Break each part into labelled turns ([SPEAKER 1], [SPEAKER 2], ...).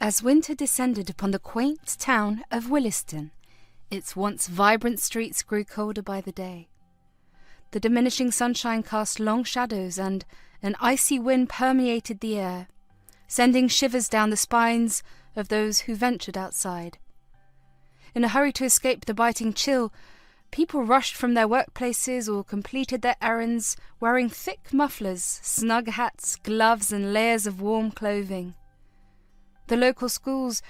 [SPEAKER 1] As winter descended upon the quaint town of Williston, its once vibrant streets grew colder by the day. The diminishing sunshine cast long shadows, and an icy wind permeated the air, sending shivers down the spines of those who ventured outside. In a hurry to escape the biting chill, people rushed from their workplaces or completed their errands wearing thick mufflers, snug hats, gloves, and layers of warm clothing. The local schools,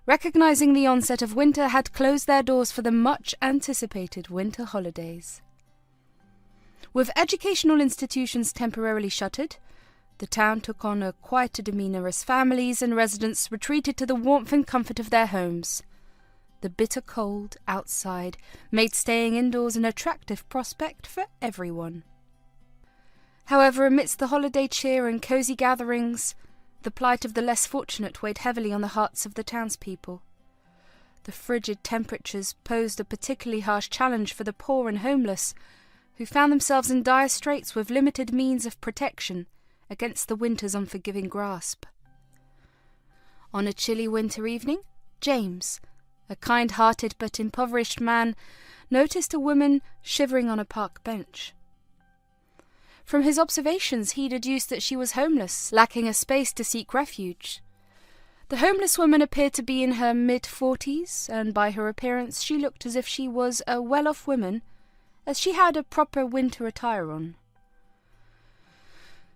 [SPEAKER 1] recognizing the onset of winter, had closed their doors for the much-anticipated winter holidays. With educational institutions temporarily shuttered, the town took on a quieter demeanor as families and residents retreated to the warmth and comfort of their homes. The bitter cold outside made staying indoors an attractive prospect for everyone. However, amidst the holiday cheer and cosy gatherings, the plight of the less fortunate weighed heavily on the hearts of the townspeople. The frigid temperatures posed a particularly harsh challenge for the poor and homeless, who found themselves in dire straits with limited means of protection against the winter's unforgiving grasp. On a chilly winter evening, James, a kind-hearted but impoverished man, noticed a woman shivering on a park bench. From his observations, he deduced that she was homeless, lacking a space to seek refuge. The homeless woman appeared to be in her mid-40s, and by her appearance she looked as if she was a well-off woman, as she had a proper winter attire on.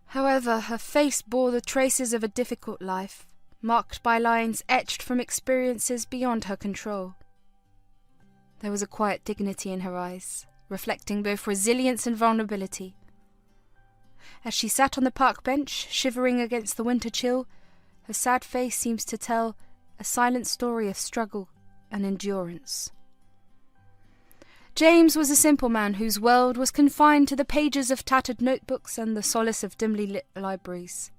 [SPEAKER 1] However, her face bore the traces of a difficult life, marked by lines etched from experiences beyond her control. There was a quiet dignity in her eyes, reflecting both resilience and vulnerability. As she sat on the park bench, shivering against the winter chill, her sad face seems to tell a silent story of struggle and endurance. James was a simple man whose world was confined to the pages of tattered notebooks and the solace of dimly lit libraries.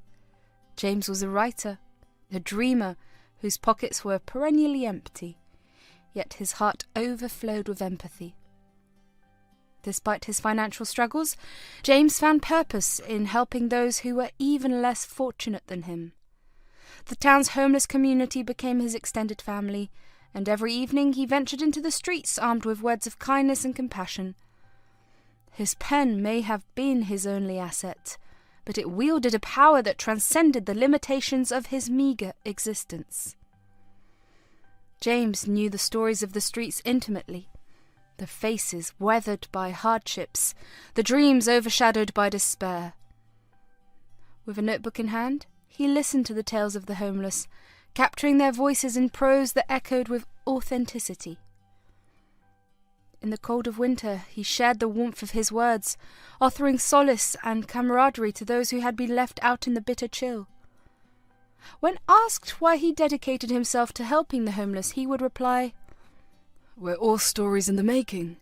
[SPEAKER 1] James was a writer, a dreamer, whose pockets were perennially empty, yet his heart overflowed with empathy. Despite his financial struggles, James found purpose in helping those who were even less fortunate than him. The town's homeless community became his extended family, and every evening he ventured into the streets armed with words of kindness and compassion. His pen may have been his only asset, but it wielded a power that transcended the limitations of his meagre existence. James knew the stories of the streets intimately, the faces weathered by hardships, the dreams overshadowed by despair. With a notebook in hand, he listened to the tales of the homeless, capturing their voices in prose that echoed with authenticity. In the cold of winter, he shared the warmth of his words, offering solace and camaraderie to those who had been left out in the bitter chill. When asked why he dedicated himself to helping the homeless, he would reply, "We're all stories in the making.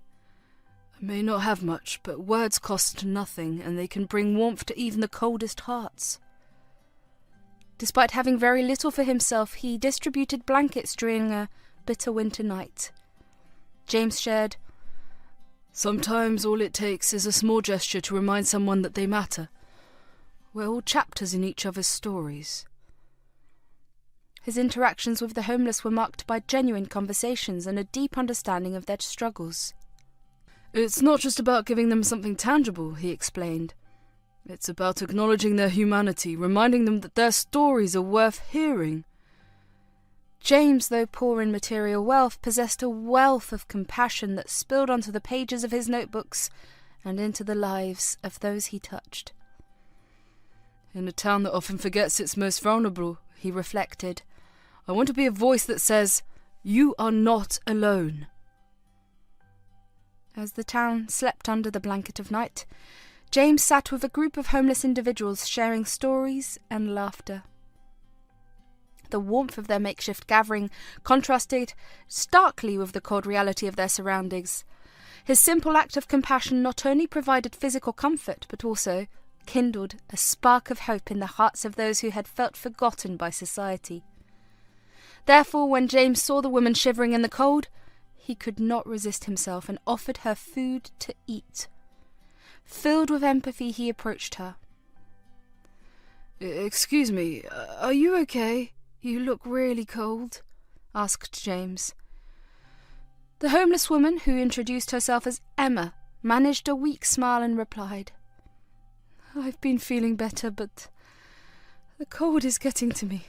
[SPEAKER 1] I may not have much, but words cost nothing, and they can bring warmth to even the coldest hearts." Despite having very little for himself, he distributed blankets during a bitter winter night. James shared, "Sometimes all it takes is a small gesture to remind someone that they matter. We're all chapters in each other's stories." His interactions with the homeless were marked by genuine conversations and a deep understanding of their struggles. "It's not just about giving them something tangible," he explained. "It's about acknowledging their humanity, reminding them that their stories are worth hearing." James, though poor in material wealth, possessed a wealth of compassion that spilled onto the pages of his notebooks and into the lives of those he touched. "In a town that often forgets its most vulnerable," he reflected, "I want to be a voice that says, 'You are not alone.'" As the town slept under the blanket of night, James sat with a group of homeless individuals sharing stories and laughter. The warmth of their makeshift gathering contrasted starkly with the cold reality of their surroundings. His simple act of compassion not only provided physical comfort, but also kindled a spark of hope in the hearts of those who had felt forgotten by society. Therefore, when James saw the woman shivering in the cold, he could not resist himself and offered her food to eat. Filled with empathy, he approached her. "Excuse me, are you okay?" "You look really cold," asked James. The homeless woman, who introduced herself as Emma, managed a weak smile and replied, "I've been feeling better, but the cold is getting to me."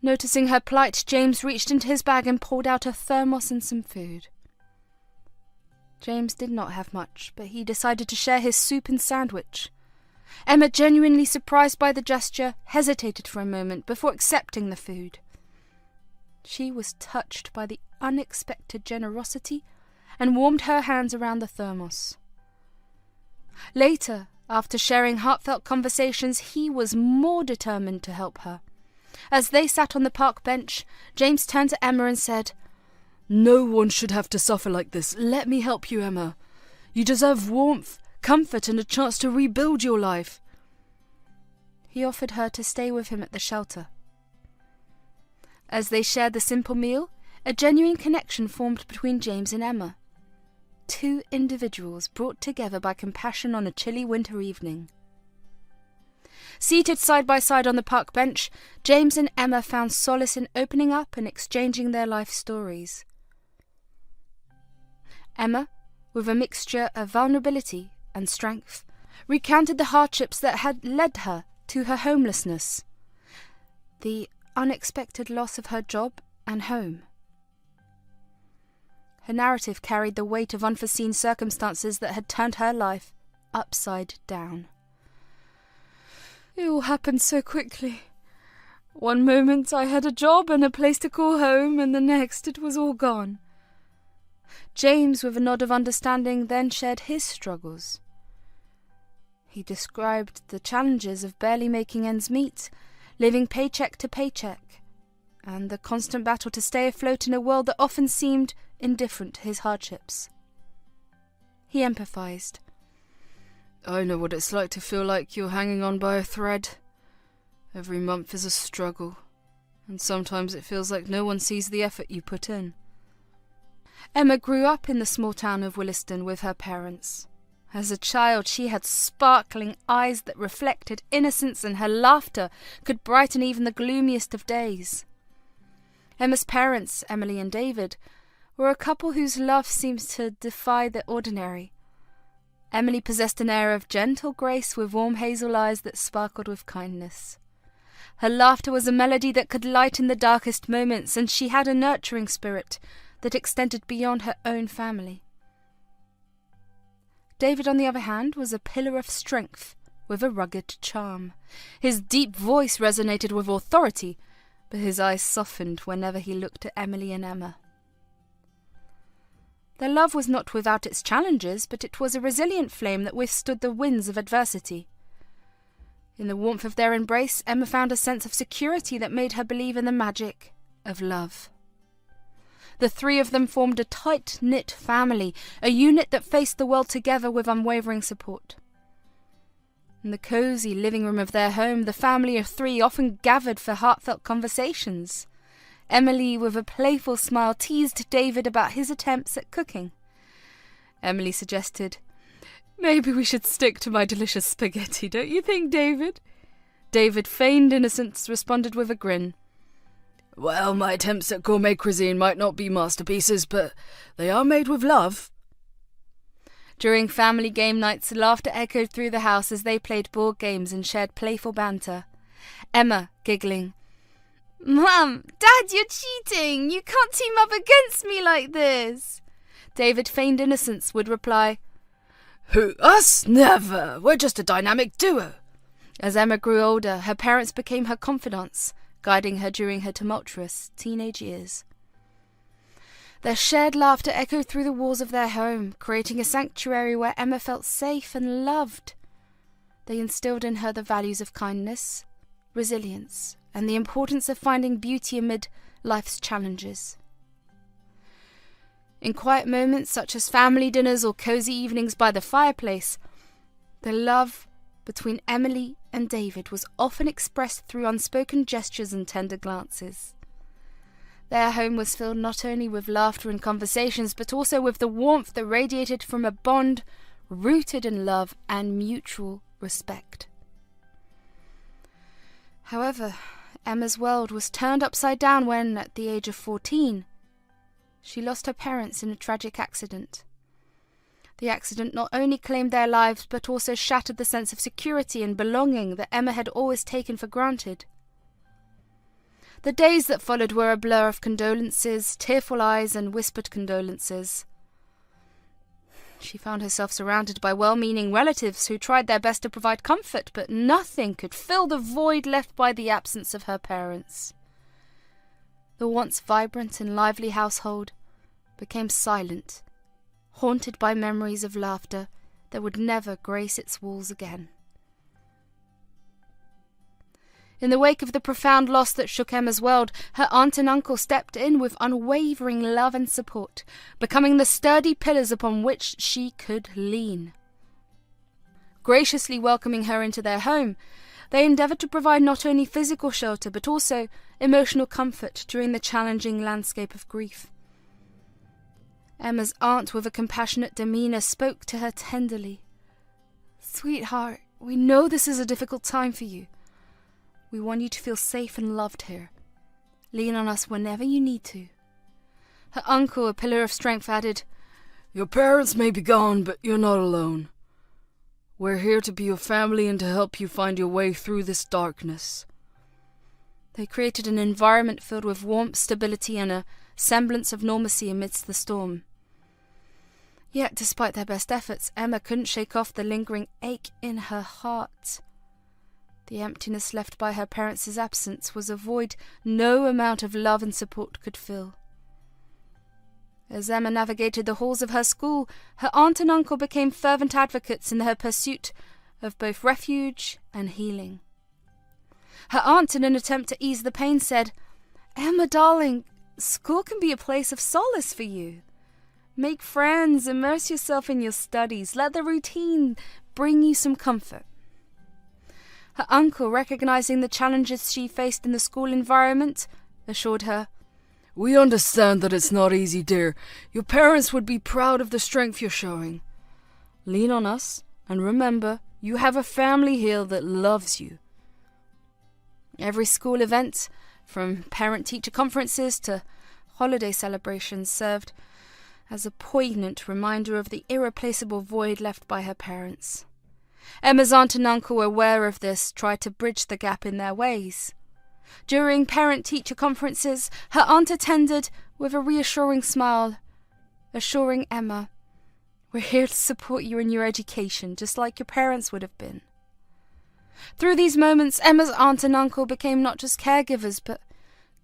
[SPEAKER 1] Noticing her plight, James reached into his bag and pulled out a thermos and some food. James did not have much, but he decided to share his soup and sandwich. Emma, genuinely surprised by the gesture, hesitated for a moment before accepting the food. She was touched by the unexpected generosity and warmed her hands around the thermos. Later, after sharing heartfelt conversations, he was more determined to help her. As they sat on the park bench, James turned to Emma and said, "No one should have to suffer like this. Let me help you, Emma. You deserve warmth, comfort, and a chance to rebuild your life." He offered her to stay with him at the shelter. As they shared the simple meal, a genuine connection formed between James and Emma. Two individuals brought together by compassion on a chilly winter evening. Seated side by side on the park bench, James and Emma found solace in opening up and exchanging their life stories. Emma, with a mixture of vulnerability and strength, recounted the hardships that had led her to her homelessness, the unexpected loss of her job and home. Her narrative carried the weight of unforeseen circumstances that had turned her life upside down. "It all happened so quickly. One moment I had a job and a place to call home, and the next it was all gone." James, with a nod of understanding, then shared his struggles. He described the challenges of barely making ends meet, living paycheck to paycheck, and the constant battle to stay afloat in a world that often seemed indifferent to his hardships. He empathized. "I know what it's like to feel like you're hanging on by a thread. Every month is a struggle, and sometimes it feels like no one sees the effort you put in." Emma grew up in the small town of Williston with her parents. As a child, she had sparkling eyes that reflected innocence, and her laughter could brighten even the gloomiest of days. Emma's parents, Emily and David, were a couple whose love seems to defy the ordinary. Emily possessed an air of gentle grace with warm hazel eyes that sparkled with kindness. Her laughter was a melody that could lighten the darkest moments, and she had a nurturing spirit that extended beyond her own family. David, on the other hand, was a pillar of strength with a rugged charm. His deep voice resonated with authority, but his eyes softened whenever he looked at Emily and Emma. Their love was not without its challenges, but it was a resilient flame that withstood the winds of adversity. In the warmth of their embrace, Emma found a sense of security that made her believe in the magic of love. The three of them formed a tight-knit family, a unit that faced the world together with unwavering support. In the cosy living room of their home, the family of three often gathered for heartfelt conversations. Emily, with a playful smile, teased David about his attempts at cooking. Emily suggested, "Maybe we should stick to my delicious spaghetti, don't you think, David?" David, feigned innocence, responded with a grin. "Well, my attempts at gourmet cuisine might not be masterpieces, but they are made with love." During family game nights, laughter echoed through the house as they played board games and shared playful banter. Emma, giggling, "Mum, Dad, you're cheating! You can't team up against me like this!" David, feigned innocence, would reply, "Who, us? Never! We're just a dynamic duo." As Emma grew older, her parents became her confidants, guiding her during her tumultuous teenage years. Their shared laughter echoed through the walls of their home, creating a sanctuary where Emma felt safe and loved. They instilled in her the values of kindness, resilience, and the importance of finding beauty amid life's challenges. In quiet moments such as family dinners or cozy evenings by the fireplace, the love between Emily and David was often expressed through unspoken gestures and tender glances. Their home was filled not only with laughter and conversations, but also with the warmth that radiated from a bond rooted in love and mutual respect. However, Emma's world was turned upside down when, at the age of 14, she lost her parents in a tragic accident. The accident not only claimed their lives but also shattered the sense of security and belonging that Emma had always taken for granted. The days that followed were a blur of condolences, tearful eyes, and whispered condolences. She found herself surrounded by well-meaning relatives who tried their best to provide comfort, but nothing could fill the void left by the absence of her parents. The once vibrant and lively household became silent, haunted by memories of laughter that would never grace its walls again. In the wake of the profound loss that shook Emma's world, her aunt and uncle stepped in with unwavering love and support, becoming the sturdy pillars upon which she could lean. Graciously welcoming her into their home, they endeavoured to provide not only physical shelter but also emotional comfort during the challenging landscape of grief. Emma's aunt, with a compassionate demeanor, spoke to her tenderly. "Sweetheart, we know this is a difficult time for you. We want you to feel safe and loved here. Lean on us whenever you need to." Her uncle, a pillar of strength, added, "Your parents may be gone, but you're not alone. We're here to be your family and to help you find your way through this darkness." They created an environment filled with warmth, stability, and a semblance of normalcy amidst the storm. Yet, despite their best efforts, Emma couldn't shake off the lingering ache in her heart. The emptiness left by her parents' absence was a void no amount of love and support could fill. As Emma navigated the halls of her school, her aunt and uncle became fervent advocates in her pursuit of both refuge and healing. Her aunt, in an attempt to ease the pain, said, "Emma, darling, school can be a place of solace for you. Make friends, immerse yourself in your studies, let the routine bring you some comfort." Her uncle, recognizing the challenges she faced in the school environment, assured her, "We understand that it's not easy, dear. Your parents would be proud of the strength you're showing. Lean on us, and remember, you have a family here that loves you." Every school event, from parent-teacher conferences to holiday celebrations, served as a poignant reminder of the irreplaceable void left by her parents. Emma's aunt and uncle, aware of this, tried to bridge the gap in their ways. During parent-teacher conferences, her aunt attended with a reassuring smile, assuring Emma, "We're here to support you in your education, just like your parents would have been." Through these moments, Emma's aunt and uncle became not just caregivers, but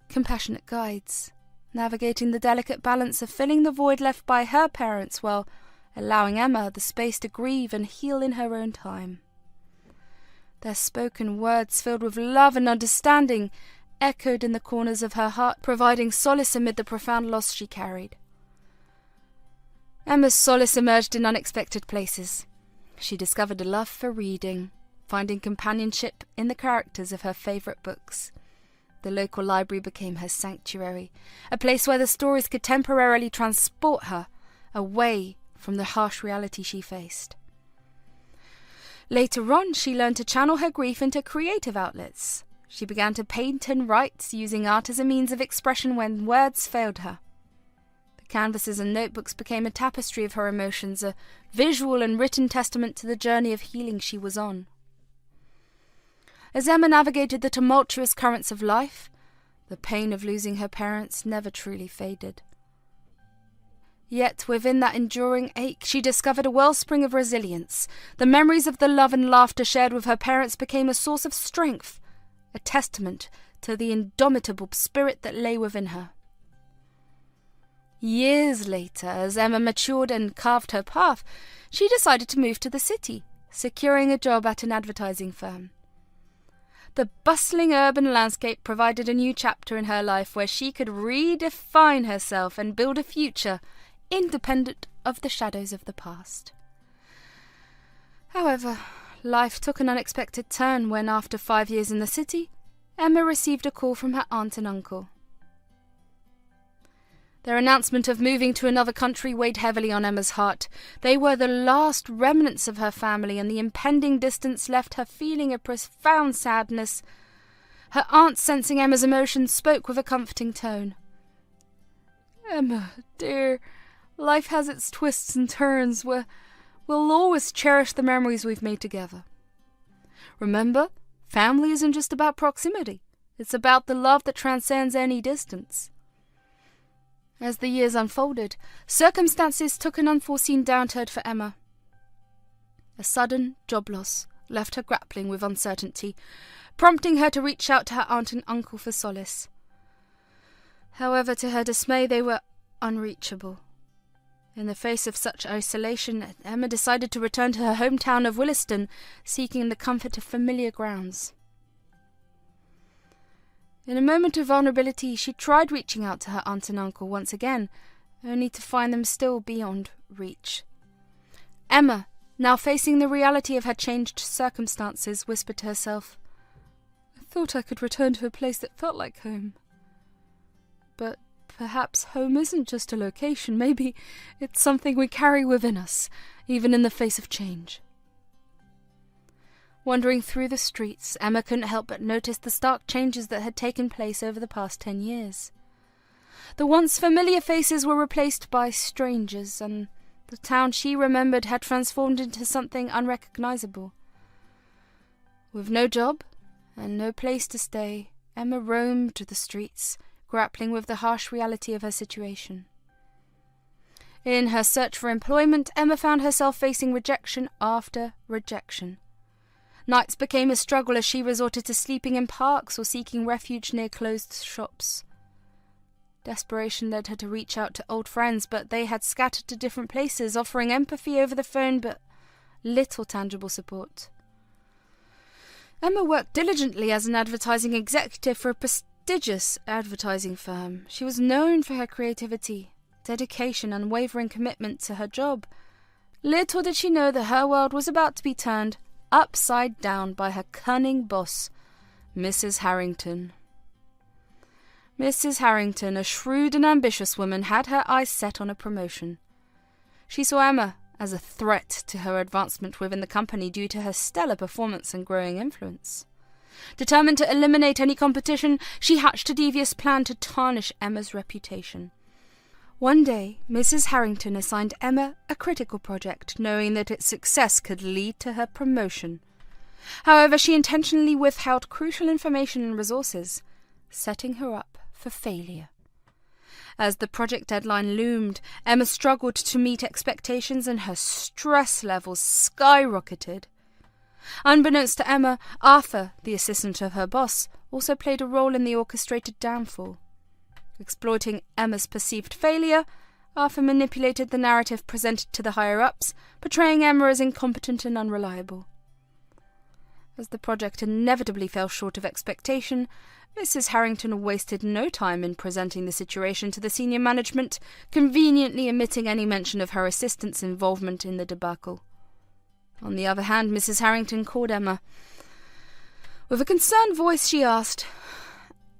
[SPEAKER 1] compassionate guides, navigating the delicate balance of filling the void left by her parents while allowing Emma the space to grieve and heal in her own time. Their spoken words, filled with love and understanding, echoed in the corners of her heart, providing solace amid the profound loss she carried. Emma's solace emerged in unexpected places. She discovered a love for reading, finding companionship in the characters of her favourite books. The local library became her sanctuary, a place where the stories could temporarily transport her away from the harsh reality she faced. Later on, she learned to channel her grief into creative outlets. She began to paint and write, using art as a means of expression when words failed her. The canvases and notebooks became a tapestry of her emotions, a visual and written testament to the journey of healing she was on. As Emma navigated the tumultuous currents of life, the pain of losing her parents never truly faded. Yet within that enduring ache, she discovered a wellspring of resilience. The memories of the love and laughter shared with her parents became a source of strength, a testament to the indomitable spirit that lay within her. Years later, as Emma matured and carved her path, she decided to move to the city, securing a job at an advertising firm. The bustling urban landscape provided a new chapter in her life where she could redefine herself and build a future independent of the shadows of the past. However, life took an unexpected turn when, after 5 years in the city, Emma received a call from her aunt and uncle. Their announcement of moving to another country weighed heavily on Emma's heart. They were the last remnants of her family, and the impending distance left her feeling a profound sadness. Her aunt, sensing Emma's emotions, spoke with a comforting tone. "Emma, dear, life has its twists and turns. We'll always cherish the memories we've made together. Remember, family isn't just about proximity. It's about the love that transcends any distance." As the years unfolded, circumstances took an unforeseen downturn for Emma. A sudden job loss left her grappling with uncertainty, prompting her to reach out to her aunt and uncle for solace. However, to her dismay, they were unreachable. In the face of such isolation, Emma decided to return to her hometown of Williston, seeking the comfort of familiar grounds. In a moment of vulnerability, she tried reaching out to her aunt and uncle once again, only to find them still beyond reach. Emma, now facing the reality of her changed circumstances, whispered to herself, "I thought I could return to a place that felt like home. But perhaps home isn't just a location. Maybe it's something we carry within us, even in the face of change." Wandering through the streets, Emma couldn't help but notice the stark changes that had taken place over the past 10 years. The once familiar faces were replaced by strangers, and the town she remembered had transformed into something unrecognizable. With no job and no place to stay, Emma roamed the streets, grappling with the harsh reality of her situation. In her search for employment, Emma found herself facing rejection after rejection. Nights became a struggle as she resorted to sleeping in parks or seeking refuge near closed shops. Desperation led her to reach out to old friends, but they had scattered to different places, offering empathy over the phone but little tangible support. Emma worked diligently as an advertising executive for a prestigious advertising firm. She was known for her creativity, dedication, and unwavering commitment to her job. Little did she know that her world was about to be turned upside down by her cunning boss, Mrs. Harrington. Mrs. Harrington, a shrewd and ambitious woman, had her eyes set on a promotion. She saw Emma as a threat to her advancement within the company due to her stellar performance and growing influence. Determined to eliminate any competition, she hatched a devious plan to tarnish Emma's reputation. One day, Mrs. Harrington assigned Emma a critical project, knowing that its success could lead to her promotion. However, she intentionally withheld crucial information and resources, setting her up for failure. As the project deadline loomed, Emma struggled to meet expectations and her stress levels skyrocketed. Unbeknownst to Emma, Arthur, the assistant of her boss, also played a role in the orchestrated downfall. Exploiting Emma's perceived failure, Arthur manipulated the narrative presented to the higher-ups, portraying Emma as incompetent and unreliable. As the project inevitably fell short of expectation, Mrs. Harrington wasted no time in presenting the situation to the senior management, conveniently omitting any mention of her assistant's involvement in the debacle. On the other hand, Mrs. Harrington called Emma. With a concerned voice, she asked,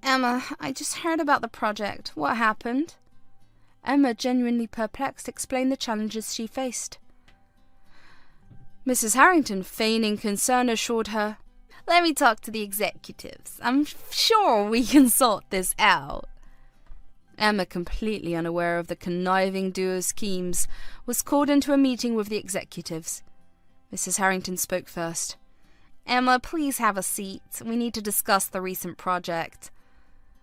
[SPEAKER 1] "Emma, I just heard about the project. What happened?" Emma, genuinely perplexed, explained the challenges she faced. Mrs. Harrington, feigning concern, assured her, "Let me talk to the executives. I'm sure we can sort this out." Emma, completely unaware of the conniving duo's schemes, was called into a meeting with the executives. Mrs. Harrington spoke first. "Emma, please have a seat. We need to discuss the recent project."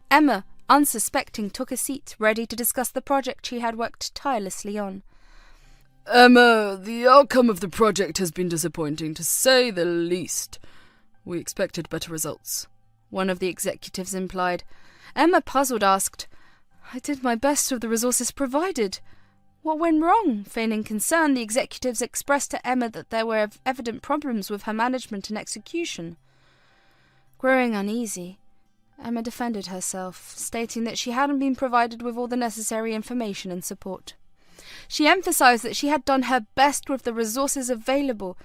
[SPEAKER 1] Emma, unsuspecting, took a seat, ready to discuss the project she had worked tirelessly on.
[SPEAKER 2] "Emma, the outcome of the project has been disappointing, to say the least. We expected better results,"
[SPEAKER 1] one of the executives implied. Emma, puzzled, asked, "I did my best with the resources provided. What went wrong?" Feigning concern, the executives expressed to Emma that there were evident problems with her management and execution. Growing uneasy, Emma defended herself, stating that she hadn't been provided with all the necessary information and support. She emphasized that she had done her best with the resources available.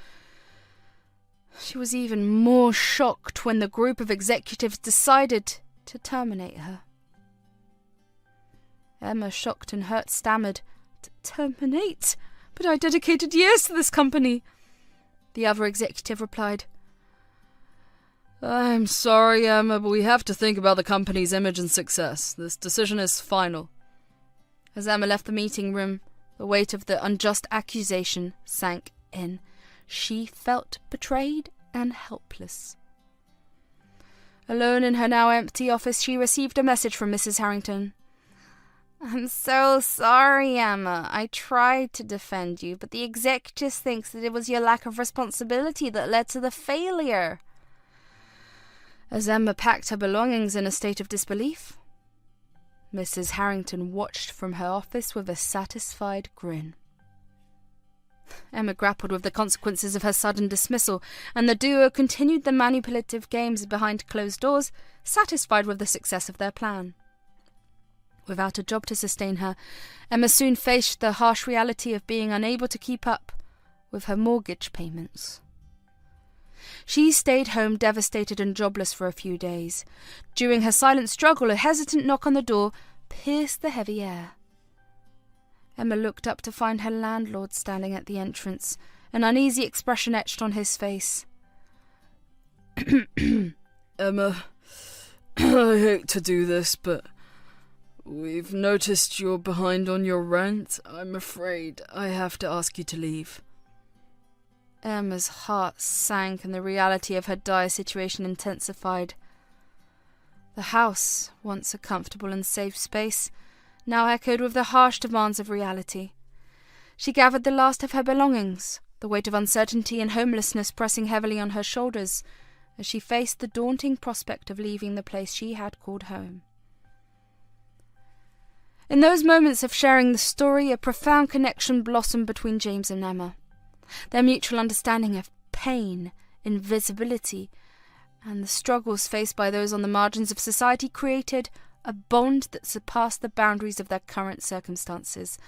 [SPEAKER 1] She was even more shocked when the group of executives decided to terminate her. Emma, shocked and hurt, stammered, "Terminate? But I dedicated years to this company." The other executive replied,
[SPEAKER 2] I'm sorry, Emma, but we have to think about the company's image and success. This decision is final.
[SPEAKER 1] As Emma left the meeting room, the weight of the unjust accusation sank in. She felt betrayed and helpless. Alone in her now empty office, she received a message from Mrs. Harrington. "I'm so sorry, Emma. I tried to defend you, but the executive thinks that it was your lack of responsibility that led to the failure." As Emma packed her belongings in a state of disbelief, Mrs. Harrington watched from her office with a satisfied grin. Emma grappled with the consequences of her sudden dismissal, and the duo continued the manipulative games behind closed doors, satisfied with the success of their plan. Without a job to sustain her, Emma soon faced the harsh reality of being unable to keep up with her mortgage payments. She stayed home devastated and jobless for a few days. During her silent struggle, a hesitant knock on the door pierced the heavy air. Emma looked up to find her landlord standing at the entrance, an uneasy expression etched on his face.
[SPEAKER 2] Emma, I hate to do this, but we've noticed you're behind on your rent. I'm afraid I have to ask you to leave.
[SPEAKER 1] Emma's heart sank and the reality of her dire situation intensified. The house, once a comfortable and safe space, now echoed with the harsh demands of reality. She gathered the last of her belongings, the weight of uncertainty and homelessness pressing heavily on her shoulders as she faced the daunting prospect of leaving the place she had called home. In those moments of sharing the story, a profound connection blossomed between James and Emma. Their mutual understanding of pain, invisibility, and the struggles faced by those on the margins of society created a bond that surpassed the boundaries of their current circumstances.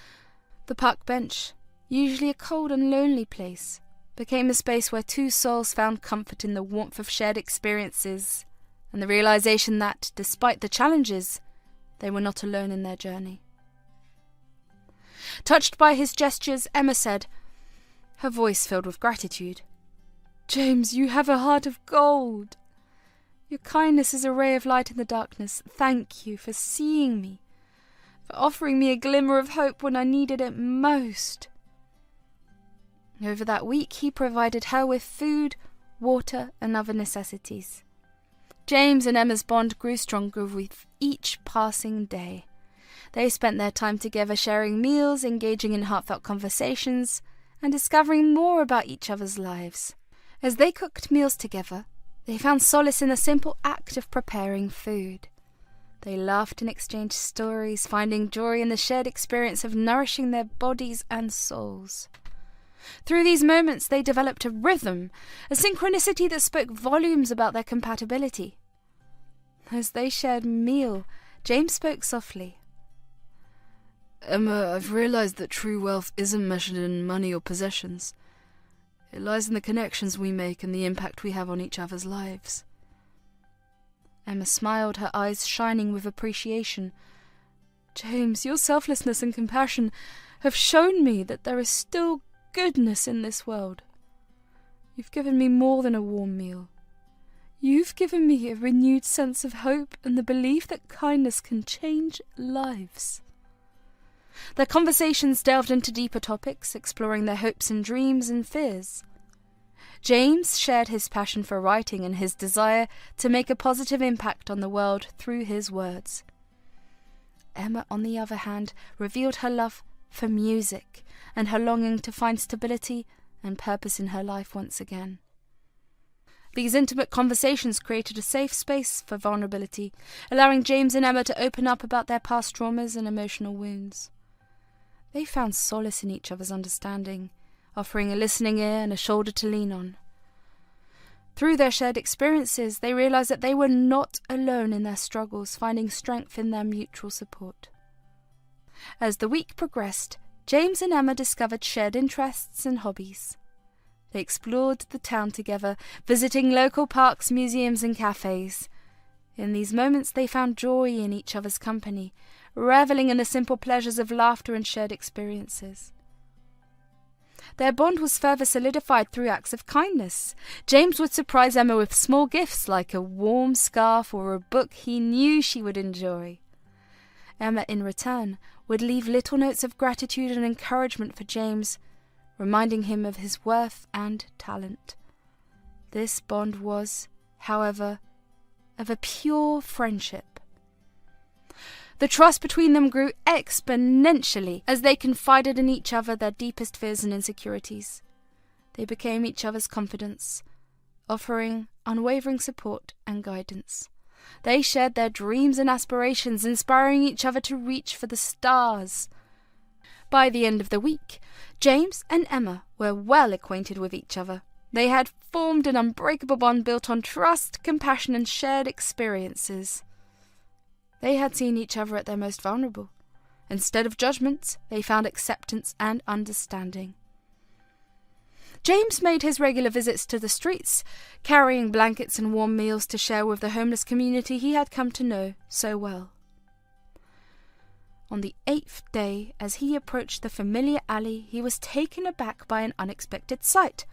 [SPEAKER 1] The park bench, usually a cold and lonely place, became a space where two souls found comfort in the warmth of shared experiences and the realization that, despite the challenges, they were not alone in their journey. Touched by his gestures, Emma said, her voice filled with gratitude, "James, you have a heart of gold. Your kindness is a ray of light in the darkness. Thank you for seeing me, for offering me a glimmer of hope when I needed it most." Over that week, he provided her with food, water, and other necessities. James and Emma's bond grew stronger with each passing day. They spent their time together sharing meals, engaging in heartfelt conversations, and discovering more about each other's lives. As they cooked meals together, they found solace in the simple act of preparing food. They laughed and exchanged stories, finding joy in the shared experience of nourishing their bodies and souls. Through these moments, they developed a rhythm, a synchronicity that spoke volumes about their compatibility. As they shared meal, James spoke softly.
[SPEAKER 2] Emma, I've realized that true wealth isn't measured in money or possessions. It lies in the connections we make and the impact we have on each other's lives.
[SPEAKER 1] Emma smiled, her eyes shining with appreciation. James, your selflessness and compassion have shown me that there is still goodness in this world. You've given me more than a warm meal. You've given me a renewed sense of hope and the belief that kindness can change lives. Their conversations delved into deeper topics, exploring their hopes and dreams and fears. James shared his passion for writing and his desire to make a positive impact on the world through his words. Emma, on the other hand, revealed her love for music and her longing to find stability and purpose in her life once again. These intimate conversations created a safe space for vulnerability, allowing James and Emma to open up about their past traumas and emotional wounds. They found solace in each other's understanding, offering a listening ear and a shoulder to lean on. Through their shared experiences, they realized that they were not alone in their struggles, finding strength in their mutual support. As the week progressed, James and Emma discovered shared interests and hobbies. They explored the town together, visiting local parks, museums, and cafes. In these moments, they found joy in each other's company, reveling in the simple pleasures of laughter and shared experiences. Their bond was further solidified through acts of kindness. James would surprise Emma with small gifts like a warm scarf or a book he knew she would enjoy. Emma, in return, would leave little notes of gratitude and encouragement for James, reminding him of his worth and talent. This bond was, however, of a pure friendship. The trust between them grew exponentially as they confided in each other their deepest fears and insecurities. They became each other's confidants, offering unwavering support and guidance. They shared their dreams and aspirations, inspiring each other to reach for the stars. By the end of the week, James and Emma were well acquainted with each other. They had formed an unbreakable bond built on trust, compassion, and shared experiences. They had seen each other at their most vulnerable. Instead of judgment, they found acceptance and understanding. James made his regular visits to the streets, carrying blankets and warm meals to share with the homeless community he had come to know so well. On the 8th day, as he approached the familiar alley, he was taken aback by an unexpected sight.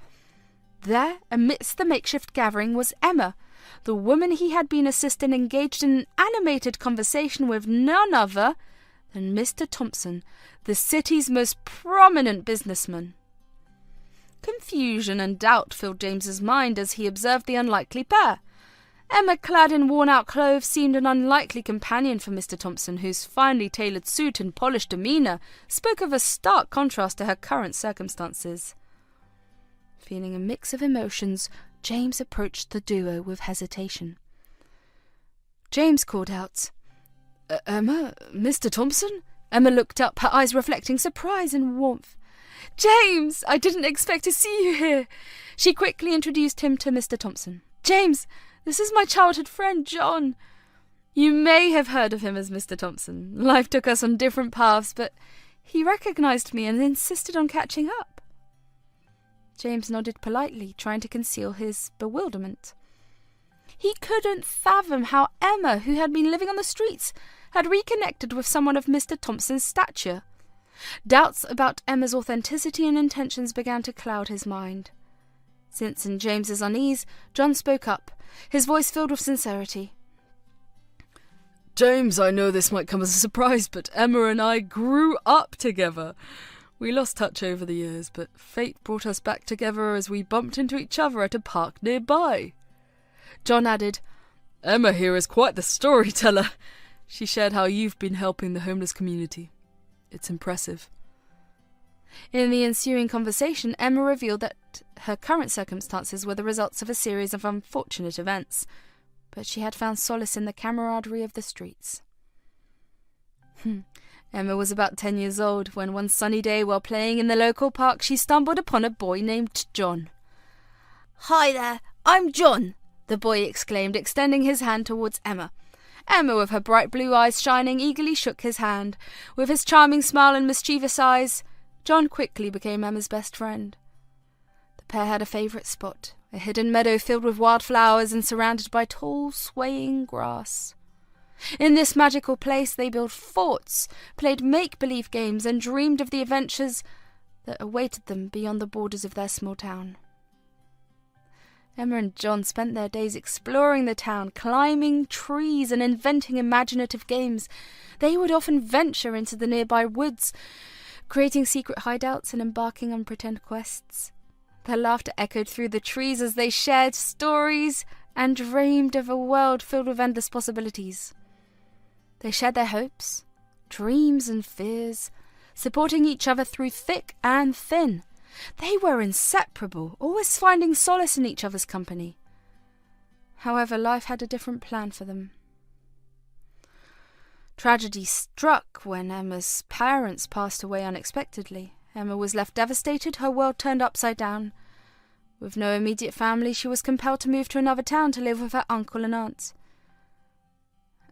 [SPEAKER 1] There, amidst the makeshift gathering, was Emma, the woman he had been assisting, engaged in an animated conversation with none other than Mr. Thompson, the city's most prominent businessman. Confusion and doubt filled James's mind as he observed the unlikely pair. Emma, clad in worn-out clothes, seemed an unlikely companion for Mr. Thompson, whose finely tailored suit and polished demeanor spoke of a stark contrast to her current circumstances. Feeling a mix of emotions, James approached the duo with hesitation. James called out, "Emma, Mr. Thompson?" Emma looked up, her eyes reflecting surprise and warmth. "James, I didn't expect to see you here." She quickly introduced him to Mr. Thompson. "James, this is my childhood friend, John. You may have heard of him as Mr. Thompson. Life took us on different paths, but he recognized me and insisted on catching up." James nodded politely, trying to conceal his bewilderment. He couldn't fathom how Emma, who had been living on the streets, had reconnected with someone of Mr. Thompson's stature. Doubts about Emma's authenticity and intentions began to cloud his mind. Sensing James's unease, John spoke up, his voice filled with sincerity.
[SPEAKER 2] "James, I know this might come as a surprise, but Emma and I grew up together. We lost touch over the years, but fate brought us back together as we bumped into each other at a park nearby."
[SPEAKER 1] John added,
[SPEAKER 2] "Emma here is quite the storyteller. She shared how you've been helping the homeless community. It's impressive."
[SPEAKER 1] In the ensuing conversation, Emma revealed that her current circumstances were the results of a series of unfortunate events, but she had found solace in the camaraderie of the streets. Emma was about 10 years old when one sunny day, while playing in the local park, she stumbled upon a boy named John. "Hi there, I'm John," the boy exclaimed, extending his hand towards Emma. Emma, with her bright blue eyes shining, eagerly shook his hand. With his charming smile and mischievous eyes, John quickly became Emma's best friend. The pair had a favourite spot, a hidden meadow filled with wildflowers and surrounded by tall, swaying grass. In this magical place they built forts, played make-believe games, and dreamed of the adventures that awaited them beyond the borders of their small town. Emma and John spent their days exploring the town, climbing trees and inventing imaginative games. They would often venture into the nearby woods, creating secret hideouts and embarking on pretend quests. Their laughter echoed through the trees as they shared stories and dreamed of a world filled with endless possibilities. They shared their hopes, dreams and fears, supporting each other through thick and thin. They were inseparable, always finding solace in each other's company. However, life had a different plan for them. Tragedy struck when Emma's parents passed away unexpectedly. Emma was left devastated, her world turned upside down. With no immediate family, she was compelled to move to another town to live with her uncle and aunt.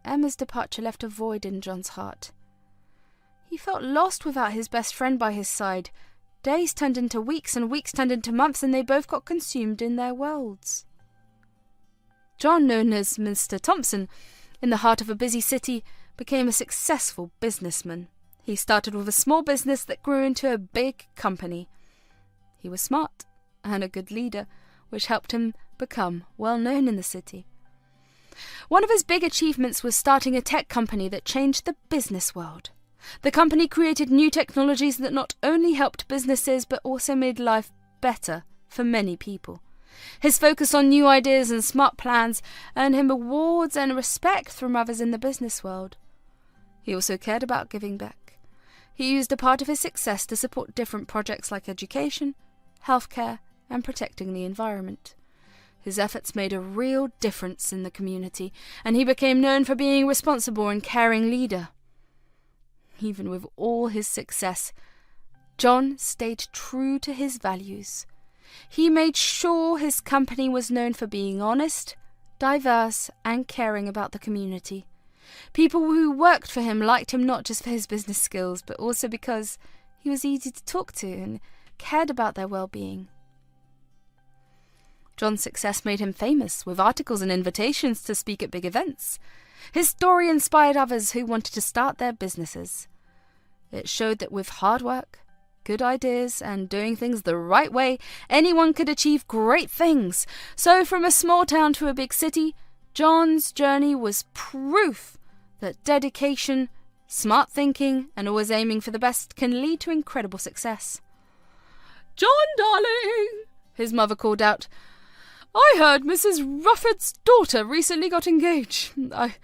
[SPEAKER 1] Emma's departure left a void in John's heart. He felt lost without his best friend by his side. Days turned into weeks, and weeks turned into months, and they both got consumed in their worlds. John, known as Mr. Thompson, in the heart of a busy city, became a successful businessman. He started with a small business that grew into a big company. He was smart and a good leader, which helped him become well known in the city. One of his big achievements was starting a tech company that changed the business world. The company created new technologies that not only helped businesses but also made life better for many people. His focus on new ideas and smart plans earned him awards and respect from others in the business world. He also cared about giving back. He used a part of his success to support different projects like education, healthcare, and protecting the environment. His efforts made a real difference in the community, and he became known for being a responsible and caring leader. Even with all his success, John stayed true to his values. He made sure his company was known for being honest, diverse, and caring about the community. People who worked for him liked him not just for his business skills, but also because he was easy to talk to and cared about their well-being. John's success made him famous, with articles and invitations to speak at big events. His story inspired others who wanted to start their businesses. It showed that with hard work, good ideas, and doing things the right way, anyone could achieve great things. So from a small town to a big city, John's journey was proof that dedication, smart thinking, and always aiming for the best can lead to incredible success. "John, darling," his mother called out, "I heard Mrs. Rufford's daughter recently got engaged. I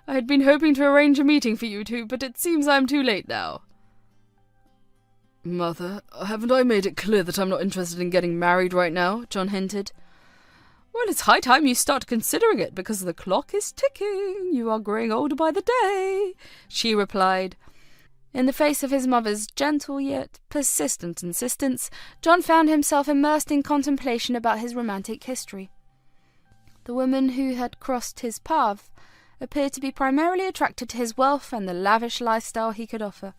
[SPEAKER 1] had been hoping to arrange a meeting for you two, but it seems I'm too late now."
[SPEAKER 2] "Mother, haven't I made it clear that I'm not interested in getting married right now?" John hinted.
[SPEAKER 1] "Well, it's high time you start considering it, because the clock is ticking. You are growing older by the day," she replied. In the face of his mother's gentle yet persistent insistence, John found himself immersed in contemplation about his romantic history. The woman who had crossed his path appeared to be primarily attracted to his wealth and the lavish lifestyle he could offer.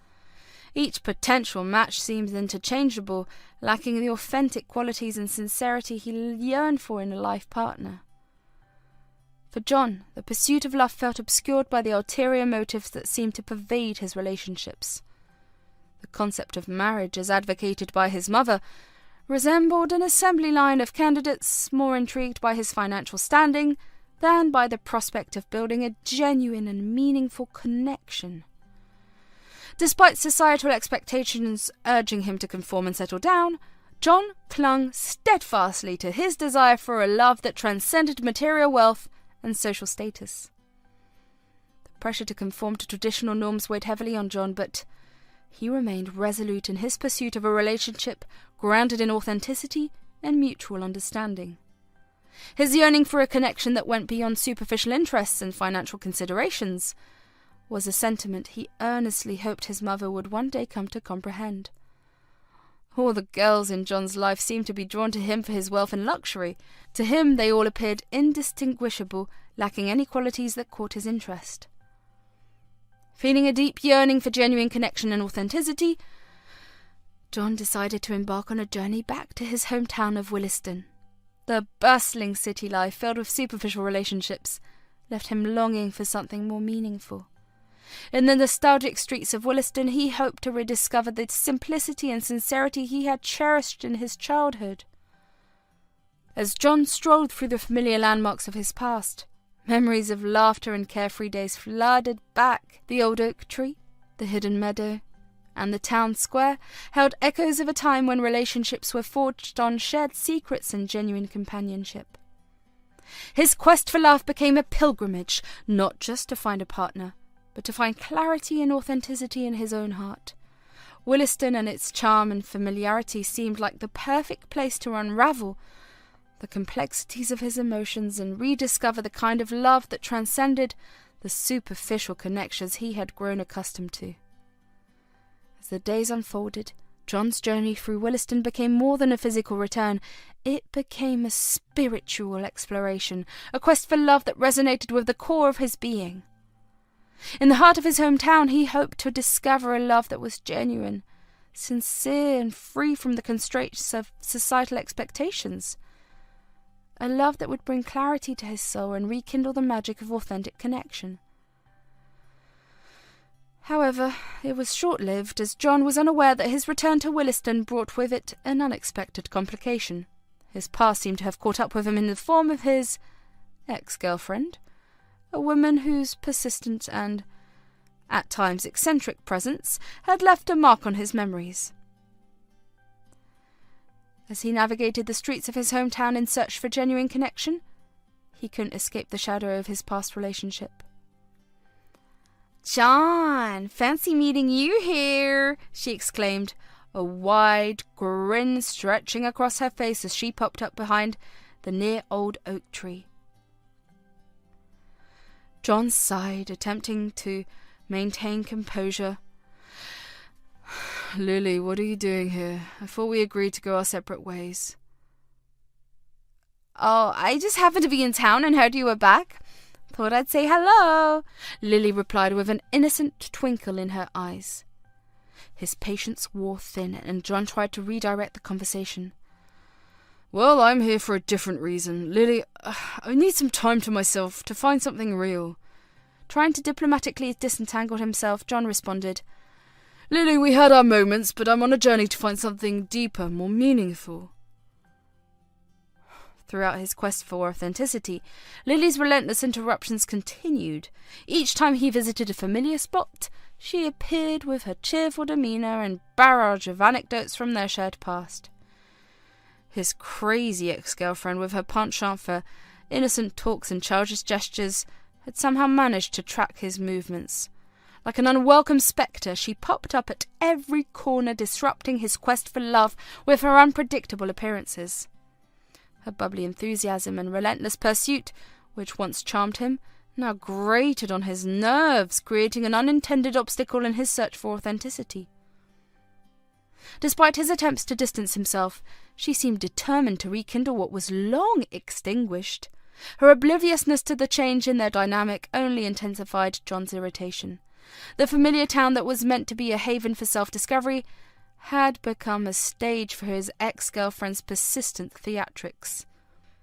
[SPEAKER 1] Each potential match seemed interchangeable, lacking the authentic qualities and sincerity he yearned for in a life partner. For John, the pursuit of love felt obscured by the ulterior motives that seemed to pervade his relationships. The concept of marriage, as advocated by his mother, resembled an assembly line of candidates more intrigued by his financial standing than by the prospect of building a genuine and meaningful connection. Despite societal expectations urging him to conform and settle down, John clung steadfastly to his desire for a love that transcended material wealth and social status. The pressure to conform to traditional norms weighed heavily on John, but he remained resolute in his pursuit of a relationship grounded in authenticity and mutual understanding. His yearning for a connection that went beyond superficial interests and financial considerations was a sentiment he earnestly hoped his mother would one day come to comprehend. All the girls in John's life seemed to be drawn to him for his wealth and luxury. To him they all appeared indistinguishable, lacking any qualities that caught his interest. Feeling a deep yearning for genuine connection and authenticity, John decided to embark on a journey back to his hometown of Williston. The bustling city life, filled with superficial relationships, left him longing for something more meaningful. In the nostalgic streets of Williston, he hoped to rediscover the simplicity and sincerity he had cherished in his childhood. As John strolled through the familiar landmarks of his past, memories of laughter and carefree days flooded back. The old oak tree, the hidden meadow, and the town square held echoes of a time when relationships were forged on shared secrets and genuine companionship. His quest for love became a pilgrimage, not just to find a partner, but to find clarity and authenticity in his own heart. Williston and its charm and familiarity seemed like the perfect place to unravel the complexities of his emotions and rediscover the kind of love that transcended the superficial connections he had grown accustomed to. As the days unfolded, John's journey through Williston became more than a physical return. It became a spiritual exploration, a quest for love that resonated with the core of his being. In the heart of his hometown, he hoped to discover a love that was genuine, sincere, and free from the constraints of societal expectations. A love that would bring clarity to his soul and rekindle the magic of authentic connection. However, it was short-lived, as John was unaware that his return to Williston brought with it an unexpected complication. His past seemed to have caught up with him in the form of his ex-girlfriend, a woman whose persistent and, at times, eccentric presence had left a mark on his memories. As he navigated the streets of his hometown in search for genuine connection, he couldn't escape the shadow of his past relationship. "John, fancy meeting you here," she exclaimed, a wide grin stretching across her face as she popped up behind the near old oak tree. John sighed, attempting to maintain composure.
[SPEAKER 2] "Lily, what are you doing here? I thought we agreed to go our separate ways."
[SPEAKER 1] "Oh, I just happened to be in town and heard you were back. Thought I'd say hello," Lily replied with an innocent twinkle in her eyes. His patience wore thin, and John tried to redirect the conversation.
[SPEAKER 2] "Well, I'm here for a different reason. Lily, I need some time to myself to find something real."
[SPEAKER 1] Trying to diplomatically disentangle himself, John responded,
[SPEAKER 2] "Lily, we had our moments, but I'm on a journey to find something deeper, more meaningful."
[SPEAKER 1] Throughout his quest for authenticity, Lily's relentless interruptions continued. Each time he visited a familiar spot, she appeared with her cheerful demeanor and barrage of anecdotes from their shared past. His crazy ex-girlfriend, with her penchant for innocent talks and childish gestures, had somehow managed to track his movements. Like an unwelcome spectre, she popped up at every corner, disrupting his quest for love with her unpredictable appearances. Her bubbly enthusiasm and relentless pursuit, which once charmed him, now grated on his nerves, creating an unintended obstacle in his search for authenticity. Despite his attempts to distance himself, she seemed determined to rekindle what was long extinguished. Her obliviousness to the change in their dynamic only intensified John's irritation. The familiar town that was meant to be a haven for self-discovery had become a stage for his ex-girlfriend's persistent theatrics.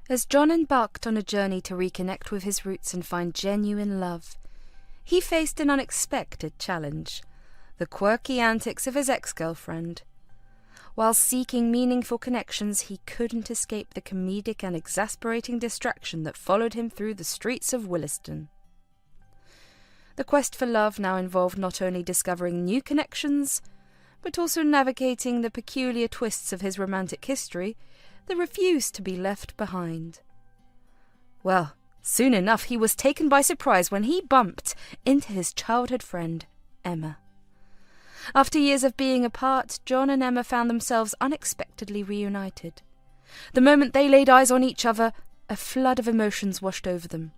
[SPEAKER 1] As John embarked on a journey to reconnect with his roots and find genuine love, he faced an unexpected challenge: the quirky antics of his ex-girlfriend. While seeking meaningful connections, he couldn't escape the comedic and exasperating distraction that followed him through the streets of Williston. The quest for love now involved not only discovering new connections, but also navigating the peculiar twists of his romantic history that refused to be left behind. Well, soon enough he was taken by surprise when he bumped into his childhood friend, Emma. After years of being apart, John and Emma found themselves unexpectedly reunited. The moment they laid eyes on each other, a flood of emotions washed over them,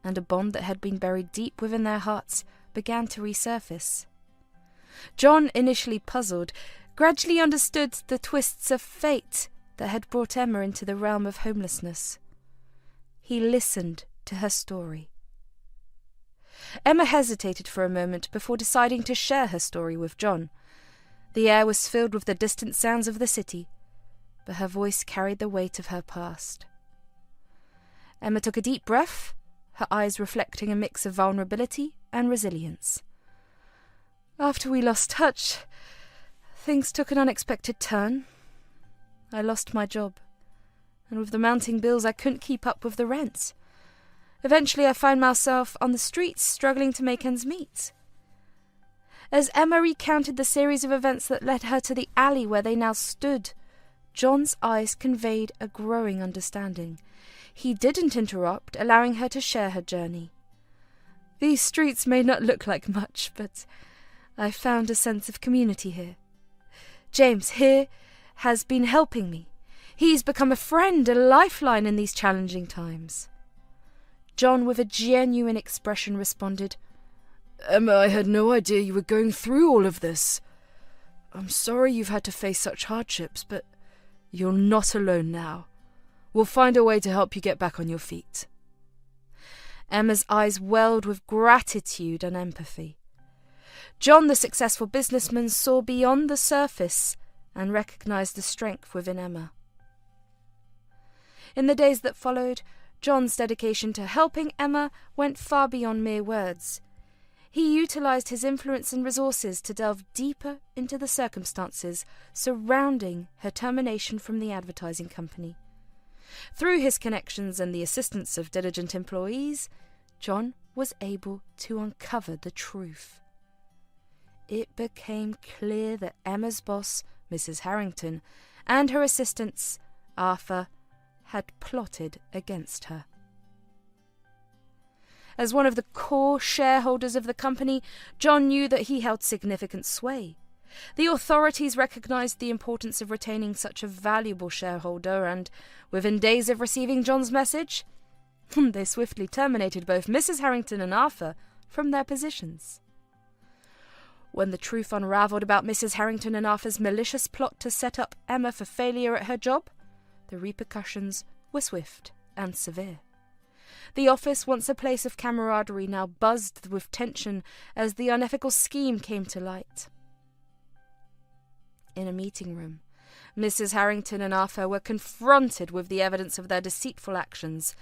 [SPEAKER 1] and a bond that had been buried deep within their hearts began to resurface. John, initially puzzled, gradually understood the twists of fate that had brought Emma into the realm of homelessness. He listened to her story. Emma hesitated for a moment before deciding to share her story with John. The air was filled with the distant sounds of the city, but her voice carried the weight of her past. Emma took a deep breath, her eyes reflecting a mix of vulnerability and resilience. "After we lost touch, things took an unexpected turn. I lost my job, and with the mounting bills I couldn't keep up with the rent. Eventually I found myself on the streets, struggling to make ends meet." As Emma recounted the series of events that led her to the alley where they now stood, John's eyes conveyed a growing understanding. He didn't interrupt, allowing her to share her journey. "These streets may not look like much, but I found a sense of community here. James here has been helping me. He's become a friend, a lifeline in these challenging times." John, with a genuine expression, responded,
[SPEAKER 2] "Emma, I had no idea you were going through all of this. I'm sorry you've had to face such hardships, but you're not alone now. We'll find a way to help you get back on your feet."
[SPEAKER 1] Emma's eyes welled with gratitude and empathy. John, the successful businessman, saw beyond the surface and recognized the strength within Emma. In the days that followed, John's dedication to helping Emma went far beyond mere words. He utilised his influence and resources to delve deeper into the circumstances surrounding her termination from the advertising company. Through his connections and the assistance of diligent employees, John was able to uncover the truth. It became clear that Emma's boss, Mrs. Harrington, and her assistants, Arthur, had plotted against her. As one of the core shareholders of the company, John knew that he held significant sway. The authorities recognised the importance of retaining such a valuable shareholder, and within days of receiving John's message, they swiftly terminated both Mrs. Harrington and Arthur from their positions. When the truth unravelled about Mrs. Harrington and Arthur's malicious plot to set up Emma for failure at her job, the repercussions were swift and severe. The office, once a place of camaraderie, now buzzed with tension as the unethical scheme came to light. In a meeting room, Mrs. Harrington and Arthur were confronted with the evidence of their deceitful actions.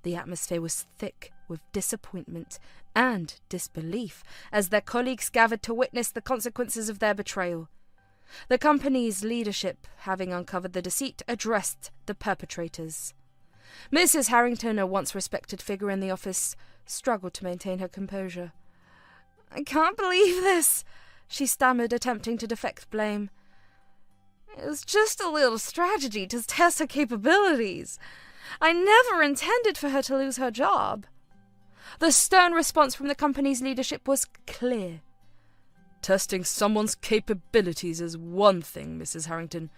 [SPEAKER 1] The atmosphere was thick with disappointment and disbelief as their colleagues gathered to witness the consequences of their betrayal. The company's leadership, having uncovered the deceit, addressed the perpetrators. Mrs. Harrington, a once respected figure in the office, struggled to maintain her composure. "I can't believe this," she stammered, attempting to deflect blame. "It was just a little strategy to test her capabilities. I never intended for her to lose her job." The stern response from the company's leadership was clear.
[SPEAKER 2] "Testing someone's capabilities is one thing, Mrs. Harrington,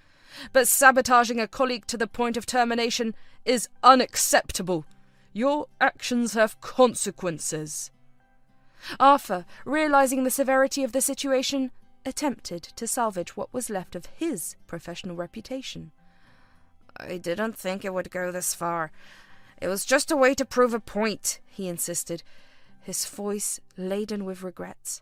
[SPEAKER 2] but sabotaging a colleague to the point of termination is unacceptable. Your actions have consequences."
[SPEAKER 1] Arthur, realising the severity of the situation, attempted to salvage what was left of his professional reputation.
[SPEAKER 3] "I didn't think it would go this far. It was just a way to prove a point," he insisted, his voice laden with regret.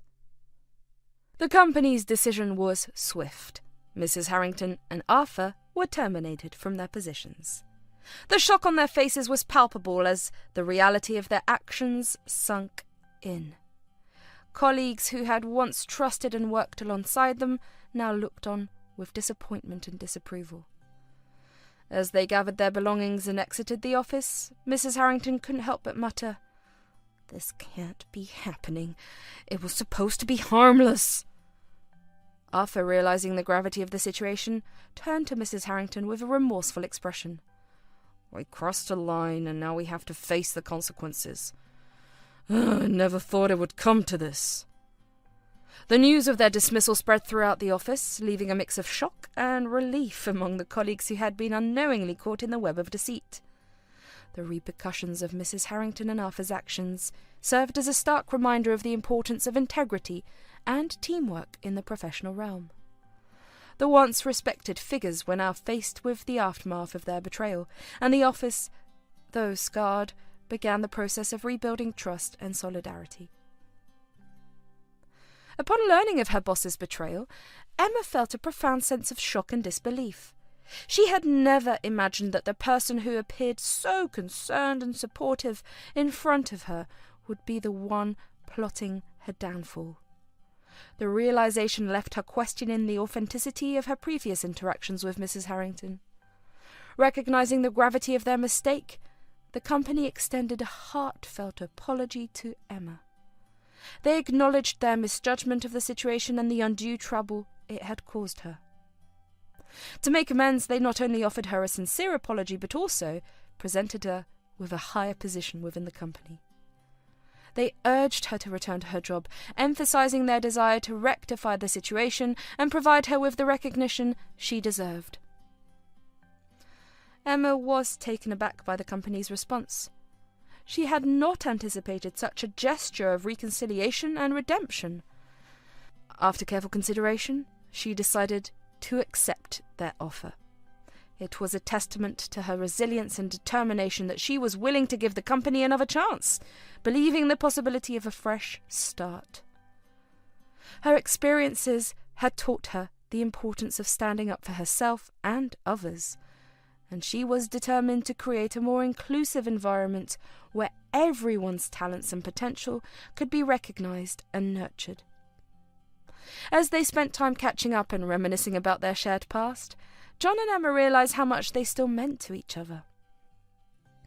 [SPEAKER 1] The company's decision was swift. Mrs. Harrington and Arthur were terminated from their positions. The shock on their faces was palpable as the reality of their actions sunk in. Colleagues who had once trusted and worked alongside them now looked on with disappointment and disapproval. As they gathered their belongings and exited the office, Mrs. Harrington couldn't help but mutter, "This can't be happening. It was supposed to be harmless." Arthur, realising the gravity of the situation, turned to Mrs. Harrington with a remorseful expression.
[SPEAKER 2] "We crossed a line, and now we have to face the consequences. I never thought it would come to this." The news of their dismissal spread throughout the office, leaving a mix of shock and relief among the colleagues who had been unknowingly caught in the web of deceit. The repercussions of Mrs. Harrington and Arthur's actions served as a stark reminder of the importance of integrity and teamwork in the professional realm. The once respected figures were now faced with the aftermath of their betrayal, and the office, though scarred, began the process of rebuilding trust and solidarity. Upon learning of her boss's betrayal, Emma felt a profound sense of shock and disbelief. She had never imagined that the person who appeared so concerned and supportive in front of her would be the one plotting her downfall. The realization left her questioning the authenticity of her previous interactions with Mrs. Harrington. Recognizing the gravity of their mistake, the company extended a heartfelt apology to Emma. They acknowledged their misjudgment of the situation and the undue trouble it had caused her. To make amends, they not only offered her a sincere apology, but also presented her with a higher position within the company. They urged her to return to her job, emphasizing their desire to rectify the situation and provide her with the recognition she deserved. Emma was taken aback by the company's response. She had not anticipated such a gesture of reconciliation and redemption. After careful consideration, she decided to accept their offer. It was a testament to her resilience and determination that she was willing to give the company another chance, believing the possibility of a fresh start. Her experiences had taught her the importance of standing up for herself and others,
[SPEAKER 3] and she was determined to create a more inclusive environment where everyone's talents and potential could be recognised and nurtured. As they spent time catching up and reminiscing about their shared past, John and Emma realised how much they still meant to each other.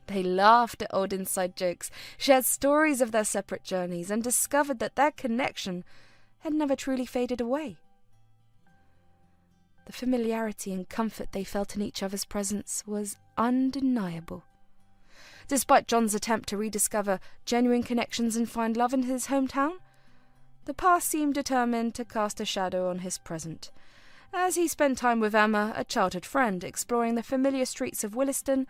[SPEAKER 3] They laughed at old inside jokes, shared stories of their separate journeys, and discovered that their connection had never truly faded away. The familiarity and comfort they felt in each other's presence was undeniable. Despite John's attempt to rediscover genuine connections and find love in his hometown, the past seemed determined to cast a shadow on his present, as he spent time with Emma, a childhood friend, exploring the familiar streets of Williston.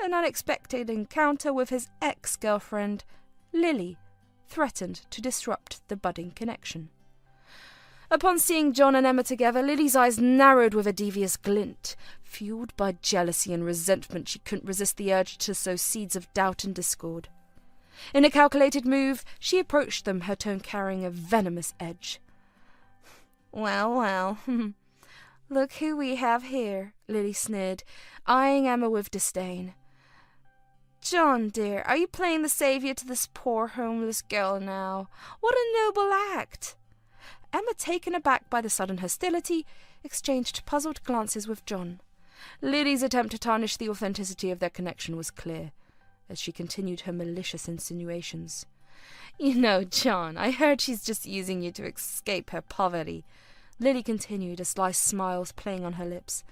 [SPEAKER 3] An unexpected encounter with his ex-girlfriend, Lily, threatened to disrupt the budding connection. Upon seeing John and Emma together, Lily's eyes narrowed with a devious glint. Fueled by jealousy and resentment, she couldn't resist the urge to sow seeds of doubt and discord. In a calculated move, she approached them, her tone carrying a venomous edge.
[SPEAKER 1] Well, look who we have here, Lily sneered, eyeing Emma with disdain. John, dear, are you playing the saviour to this poor homeless girl now? What a noble act! Emma, taken aback by the sudden hostility, exchanged puzzled glances with John. Lily's attempt to tarnish the authenticity of their connection was clear, as she continued her malicious insinuations. You know, John, I heard she's just using you to escape her poverty, Lily continued, a sly smile playing on her lips.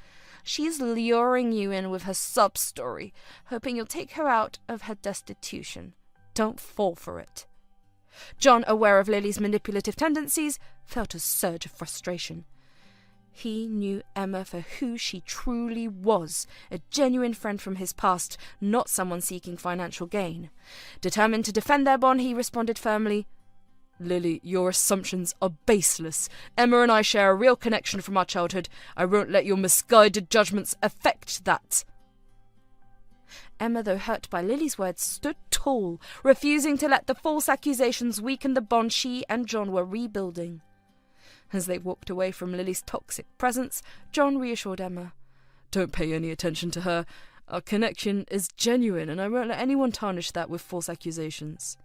[SPEAKER 1] She's luring you in with her sub-story, hoping you'll take her out of her destitution. Don't fall for it. John, aware of Lily's manipulative tendencies, felt a surge of frustration. He knew Emma for who she truly was, a genuine friend from his past, not someone seeking financial gain. Determined to defend their bond, he responded firmly, Lily, your assumptions are baseless. Emma and I share a real connection from our childhood. I won't let your misguided judgments affect that. Emma, though hurt by Lily's words, stood tall, refusing to let the false accusations weaken the bond she and John were rebuilding. As they walked away from Lily's toxic presence, John reassured Emma. Don't pay any attention to her. Our connection is genuine, and I won't let anyone tarnish that with false accusations.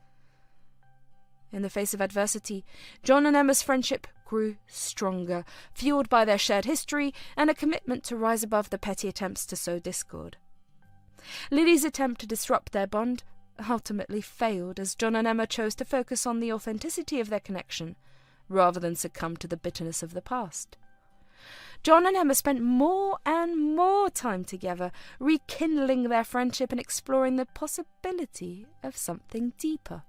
[SPEAKER 1] In the face of adversity, John and Emma's friendship grew stronger, fueled by their shared history and a commitment to rise above the petty attempts to sow discord. Lily's attempt to disrupt their bond ultimately failed, as John and Emma chose to focus on the authenticity of their connection, rather than succumb to the bitterness of the past. John and Emma spent more and more time together, rekindling their friendship and exploring the possibility of something deeper.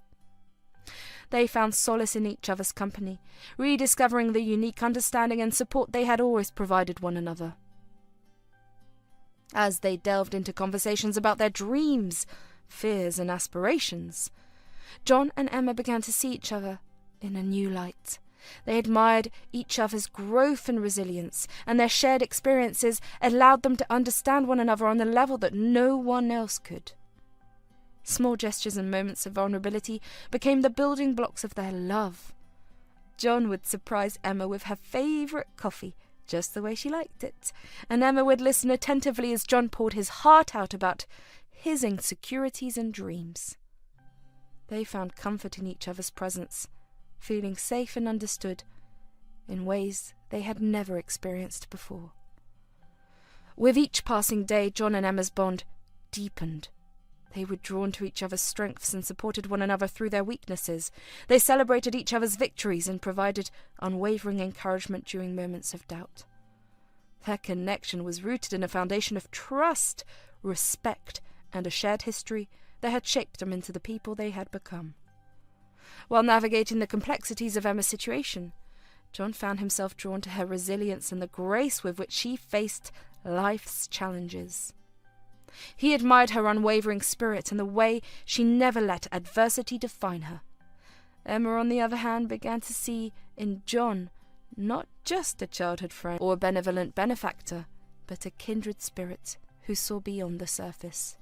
[SPEAKER 1] They found solace in each other's company, rediscovering the unique understanding and support they had always provided one another. As they delved into conversations about their dreams, fears, and aspirations, John and Emma began to see each other in a new light. They admired each other's growth and resilience, and their shared experiences allowed them to understand one another on a level that no one else could. Small gestures and moments of vulnerability became the building blocks of their love. John would surprise Emma with her favourite coffee, just the way she liked it, and Emma would listen attentively as John poured his heart out about his insecurities and dreams. They found comfort in each other's presence, feeling safe and understood in ways they had never experienced before. With each passing day, John and Emma's bond deepened. They were drawn to each other's strengths and supported one another through their weaknesses. They celebrated each other's victories and provided unwavering encouragement during moments of doubt. Their connection was rooted in a foundation of trust, respect, and a shared history that had shaped them into the people they had become. While navigating the complexities of Emma's situation, John found himself drawn to her resilience and the grace with which she faced life's challenges. He admired her unwavering spirit and the way she never let adversity define her. Emma, on the other hand, began to see in John not just a childhood friend or a benevolent benefactor, but a kindred spirit who saw beyond the surface.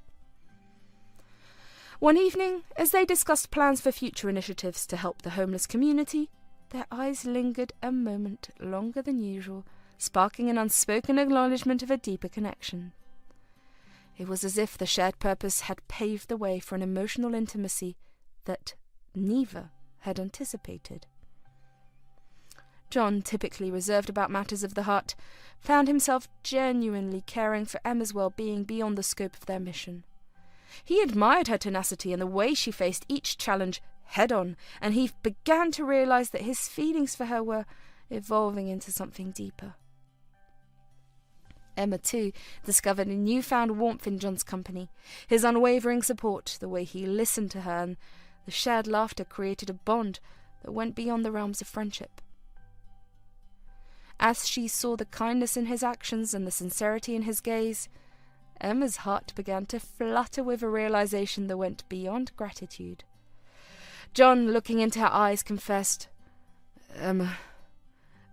[SPEAKER 1] One evening, as they discussed plans for future initiatives to help the homeless community, their eyes lingered a moment longer than usual, sparking an unspoken acknowledgement of a deeper connection.
[SPEAKER 3] It was as if the shared purpose had paved the way for an emotional intimacy that neither had anticipated. John, typically reserved about matters of the heart, found himself genuinely caring for Emma's well-being beyond the scope of their mission. He admired her tenacity and the way she faced each challenge head-on, and he began to realize that his feelings for her were evolving into something deeper. Emma, too, discovered a newfound warmth in John's company. His unwavering support, the way he listened to her, and the shared laughter created a bond that went beyond the realms of friendship. As she saw the kindness in his actions and the sincerity in his gaze, Emma's heart began to flutter with a realization that went beyond gratitude. John, looking into her eyes, confessed,
[SPEAKER 2] "Emma,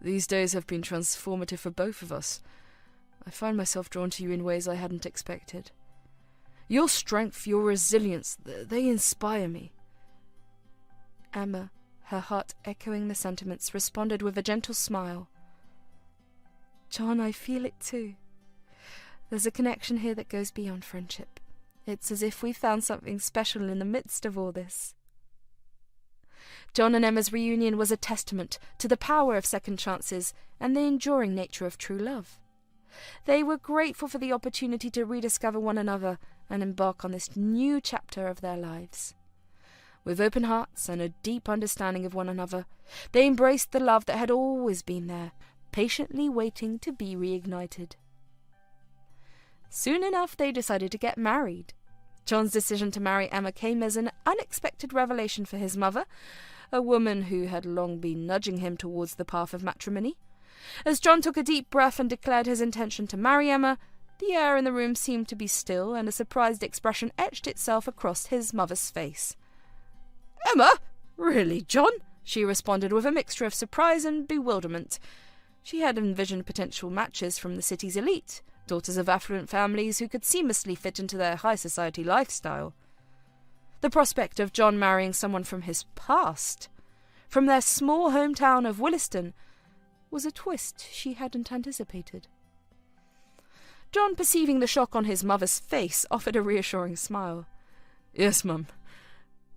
[SPEAKER 2] these days have been transformative for both of us. I find myself drawn to you in ways I hadn't expected. Your strength, your resilience, they inspire me."
[SPEAKER 3] Emma, her heart echoing the sentiments, responded with a gentle smile. "John, I feel it too. There's a connection here that goes beyond friendship. It's as if we found something special in the midst of all this." John and Emma's reunion was a testament to the power of second chances and the enduring nature of true love. They were grateful for the opportunity to rediscover one another and embark on this new chapter of their lives. With open hearts and a deep understanding of one another, they embraced the love that had always been there, patiently waiting to be reignited. Soon enough, they decided to get married. John's decision to marry Emma came as an unexpected revelation for his mother, a woman who had long been nudging him towards the path of matrimony. As John took a deep breath and declared his intention to marry Emma, the air in the room seemed to be still, and a surprised expression etched itself across his mother's face.
[SPEAKER 2] "Emma? Really, John?"
[SPEAKER 3] she responded with a mixture of surprise and bewilderment. She had envisioned potential matches from the city's elite, daughters of affluent families who could seamlessly fit into their high society lifestyle. The prospect of John marrying someone from his past, from their small hometown of Williston, was a twist she hadn't anticipated. John, perceiving the shock on his mother's face, offered a reassuring smile.
[SPEAKER 2] "Yes, Mum.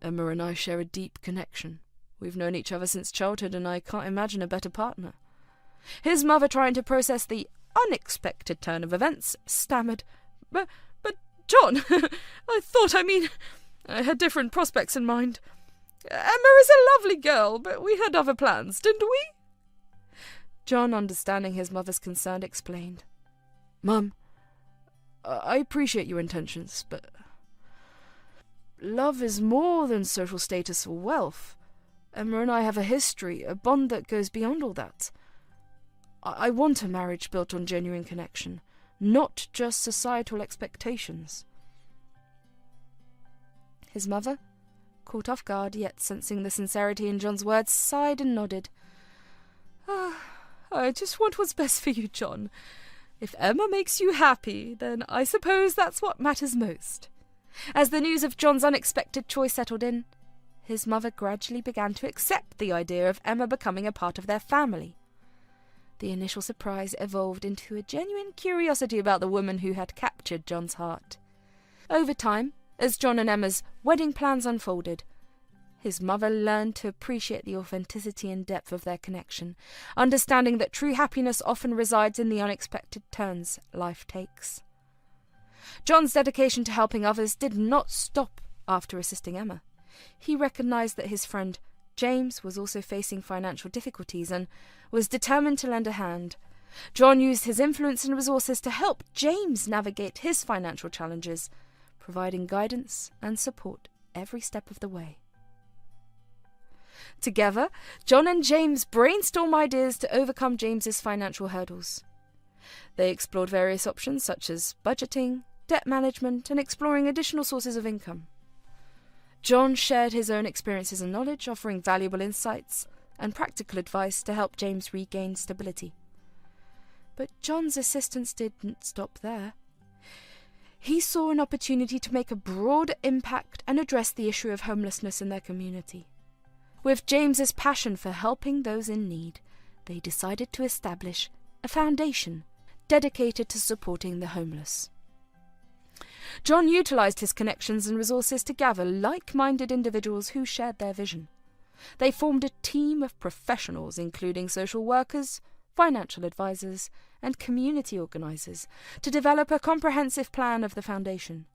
[SPEAKER 2] Emma and I share a deep connection. We've known each other since childhood, and I can't imagine a better partner."
[SPEAKER 3] His mother, trying to process the unexpected turn of events, stammered, But John, I had different prospects in mind. Emma is a lovely girl, but we had other plans, didn't we?" John, understanding his mother's concern, explained.
[SPEAKER 2] "Mum, I appreciate your intentions, but love is more than social status or wealth. Emma and I have a history, a bond that goes beyond all that. I want a marriage built on genuine connection, not just societal expectations."
[SPEAKER 3] His mother, caught off guard, yet sensing the sincerity in John's words, sighed and nodded. "I just want what's best for you, John. If Emma makes you happy, then I suppose that's what matters most." As the news of John's unexpected choice settled in, his mother gradually began to accept the idea of Emma becoming a part of their family. The initial surprise evolved into a genuine curiosity about the woman who had captured John's heart. Over time, as John and Emma's wedding plans unfolded, his mother learned to appreciate the authenticity and depth of their connection, understanding that true happiness often resides in the unexpected turns life takes. John's dedication to helping others did not stop after assisting Emma. He recognized that his friend James was also facing financial difficulties and was determined to lend a hand. John used his influence and resources to help James navigate his financial challenges, providing guidance and support every step of the way. Together, John and James brainstormed ideas to overcome James's financial hurdles. They explored various options such as budgeting, debt management, and exploring additional sources of income. John shared his own experiences and knowledge, offering valuable insights and practical advice to help James regain stability. But John's assistance didn't stop there. He saw an opportunity to make a broader impact and address the issue of homelessness in their community. With James's passion for helping those in need, they decided to establish a foundation dedicated to supporting the homeless. John utilised his connections and resources to gather like-minded individuals who shared their vision. They formed a team of professionals, including social workers, financial advisors, and community organisers, to develop a comprehensive plan of the foundation.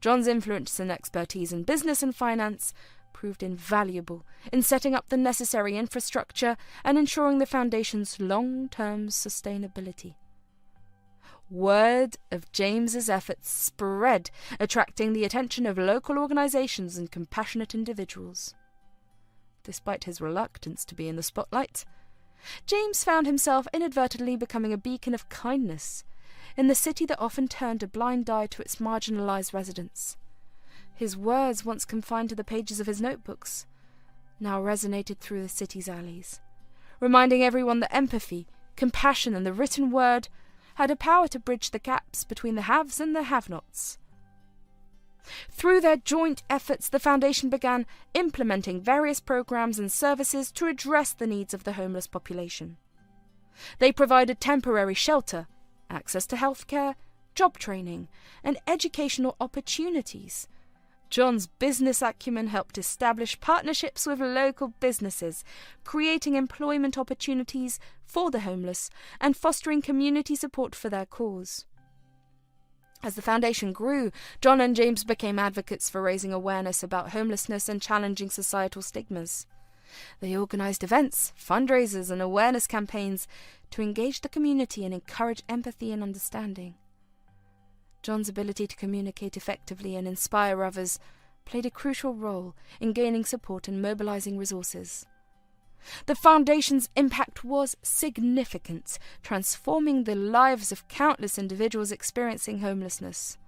[SPEAKER 3] John's influence and expertise in business and finance proved invaluable in setting up the necessary infrastructure and ensuring the foundation's long-term sustainability. Word of James's efforts spread, attracting the attention of local organisations and compassionate individuals. Despite his reluctance to be in the spotlight, James found himself inadvertently becoming a beacon of kindness in the city that often turned a blind eye to its marginalised residents. His words, once confined to the pages of his notebooks, now resonated through the city's alleys, reminding everyone that empathy, compassion, and the written word had a power to bridge the gaps between the haves and the have-nots. Through their joint efforts, the foundation began implementing various programs and services to address the needs of the homeless population. They provided temporary shelter, access to healthcare, job training, and educational opportunities. John's business acumen helped establish partnerships with local businesses, creating employment opportunities for the homeless and fostering community support for their cause. As the foundation grew, John and James became advocates for raising awareness about homelessness and challenging societal stigmas. They organised events, fundraisers, and awareness campaigns to engage the community and encourage empathy and understanding. John's ability to communicate effectively and inspire others played a crucial role in gaining support and mobilising resources. The foundation's impact was significant, transforming the lives of countless individuals experiencing homelessness.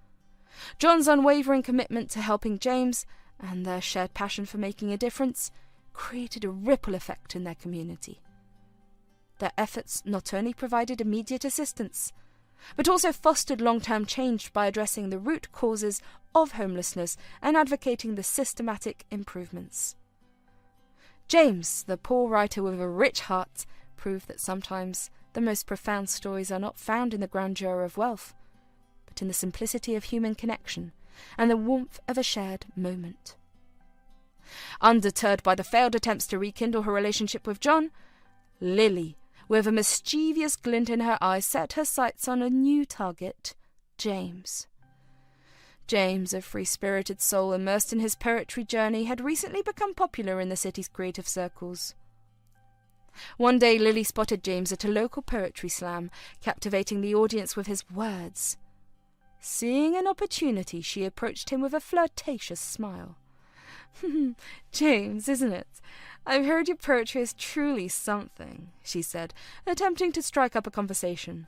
[SPEAKER 3] John's unwavering commitment to helping James and their shared passion for making a difference created a ripple effect in their community. Their efforts not only provided immediate assistance, but also fostered long-term change by addressing the root causes of homelessness and advocating the systematic improvements. James, the poor writer with a rich heart, proved that sometimes the most profound stories are not found in the grandeur of wealth, but in the simplicity of human connection and the warmth of a shared moment. Undeterred by the failed attempts to rekindle her relationship with John, Lily, with a mischievous glint in her eye, set her sights on a new target, James. James, a free-spirited soul immersed in his poetry journey, had recently become popular in the city's creative circles. One day Lily spotted James at a local poetry slam, captivating the audience with his words. Seeing an opportunity, she approached him with a flirtatious smile. "James, isn't it? I've heard your poetry is truly something," she said, attempting to strike up a conversation.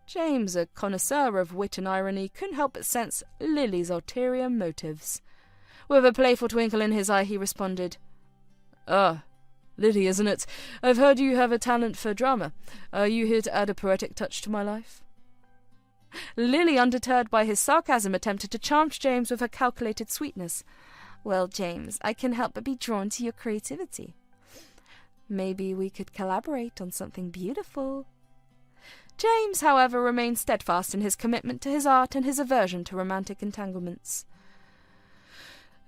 [SPEAKER 3] James, a connoisseur of wit and irony, couldn't help but sense Lily's ulterior motives. With a playful twinkle in his eye, he responded, Lily, isn't it? I've heard you have a talent for drama. Are you here to add a poetic touch to my life?" Lily, undeterred by his sarcasm, attempted to charm James with her calculated sweetness. "Well, James, I can't help but be drawn to your creativity. Maybe we could collaborate on something beautiful." James, however, remained steadfast in his commitment to his art and his aversion to romantic entanglements.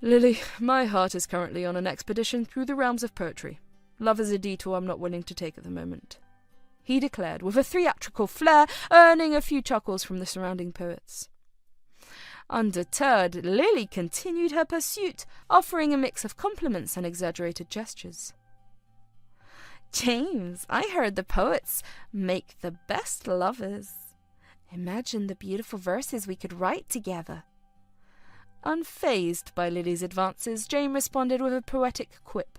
[SPEAKER 3] "Lily, my heart is currently on an expedition through the realms of poetry. Love is a detour I'm not willing to take at the moment," he declared, with a theatrical flair, earning a few chuckles from the surrounding poets. Undeterred, Lily continued her pursuit, offering a mix of compliments and exaggerated gestures. "James, I heard the poets make the best lovers. Imagine the beautiful verses we could write together." Unfazed by Lily's advances, James responded with a poetic quip.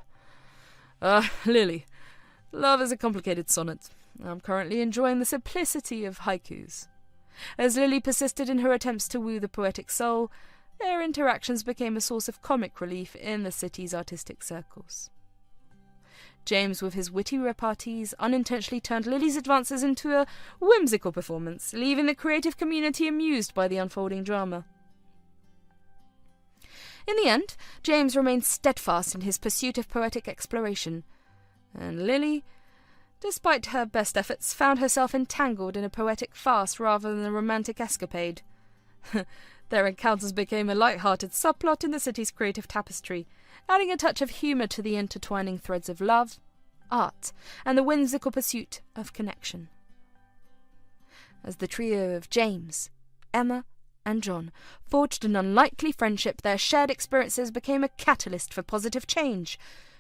[SPEAKER 3] Lily, love is a complicated sonnet. I'm currently enjoying the simplicity of haikus." As Lily persisted in her attempts to woo the poetic soul, their interactions became a source of comic relief in the city's artistic circles. James, with his witty repartees, unintentionally turned Lily's advances into a whimsical performance, leaving the creative community amused by the unfolding drama. In the end, James remained steadfast in his pursuit of poetic exploration, and Lily, despite her best efforts, found herself entangled in a poetic farce rather than a romantic escapade. Their encounters became a light-hearted subplot in the city's creative tapestry, adding a touch of humour to the intertwining threads of love, art, and the whimsical pursuit of connection. As the trio of James, Emma, and John forged an unlikely friendship, their shared experiences became a catalyst for positive change.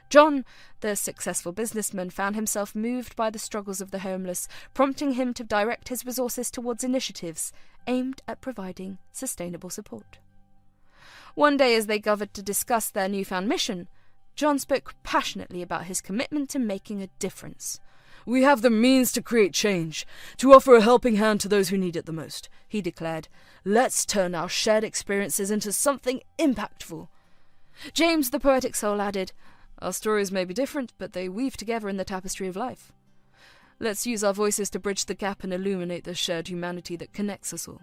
[SPEAKER 3] John, the successful businessman, found himself moved by the struggles of the homeless, prompting him to direct his resources towards initiatives aimed at providing sustainable support. One day, as they gathered to discuss their newfound mission, John spoke passionately about his commitment to making a difference.
[SPEAKER 2] "We have the means to create change, to offer a helping hand to those who need it the most," he declared. "Let's turn our shared experiences into something impactful."
[SPEAKER 3] James, the poetic soul, added, "Our stories may be different, but they weave together in the tapestry of life. Let's use our voices to bridge the gap and illuminate the shared humanity that connects us all."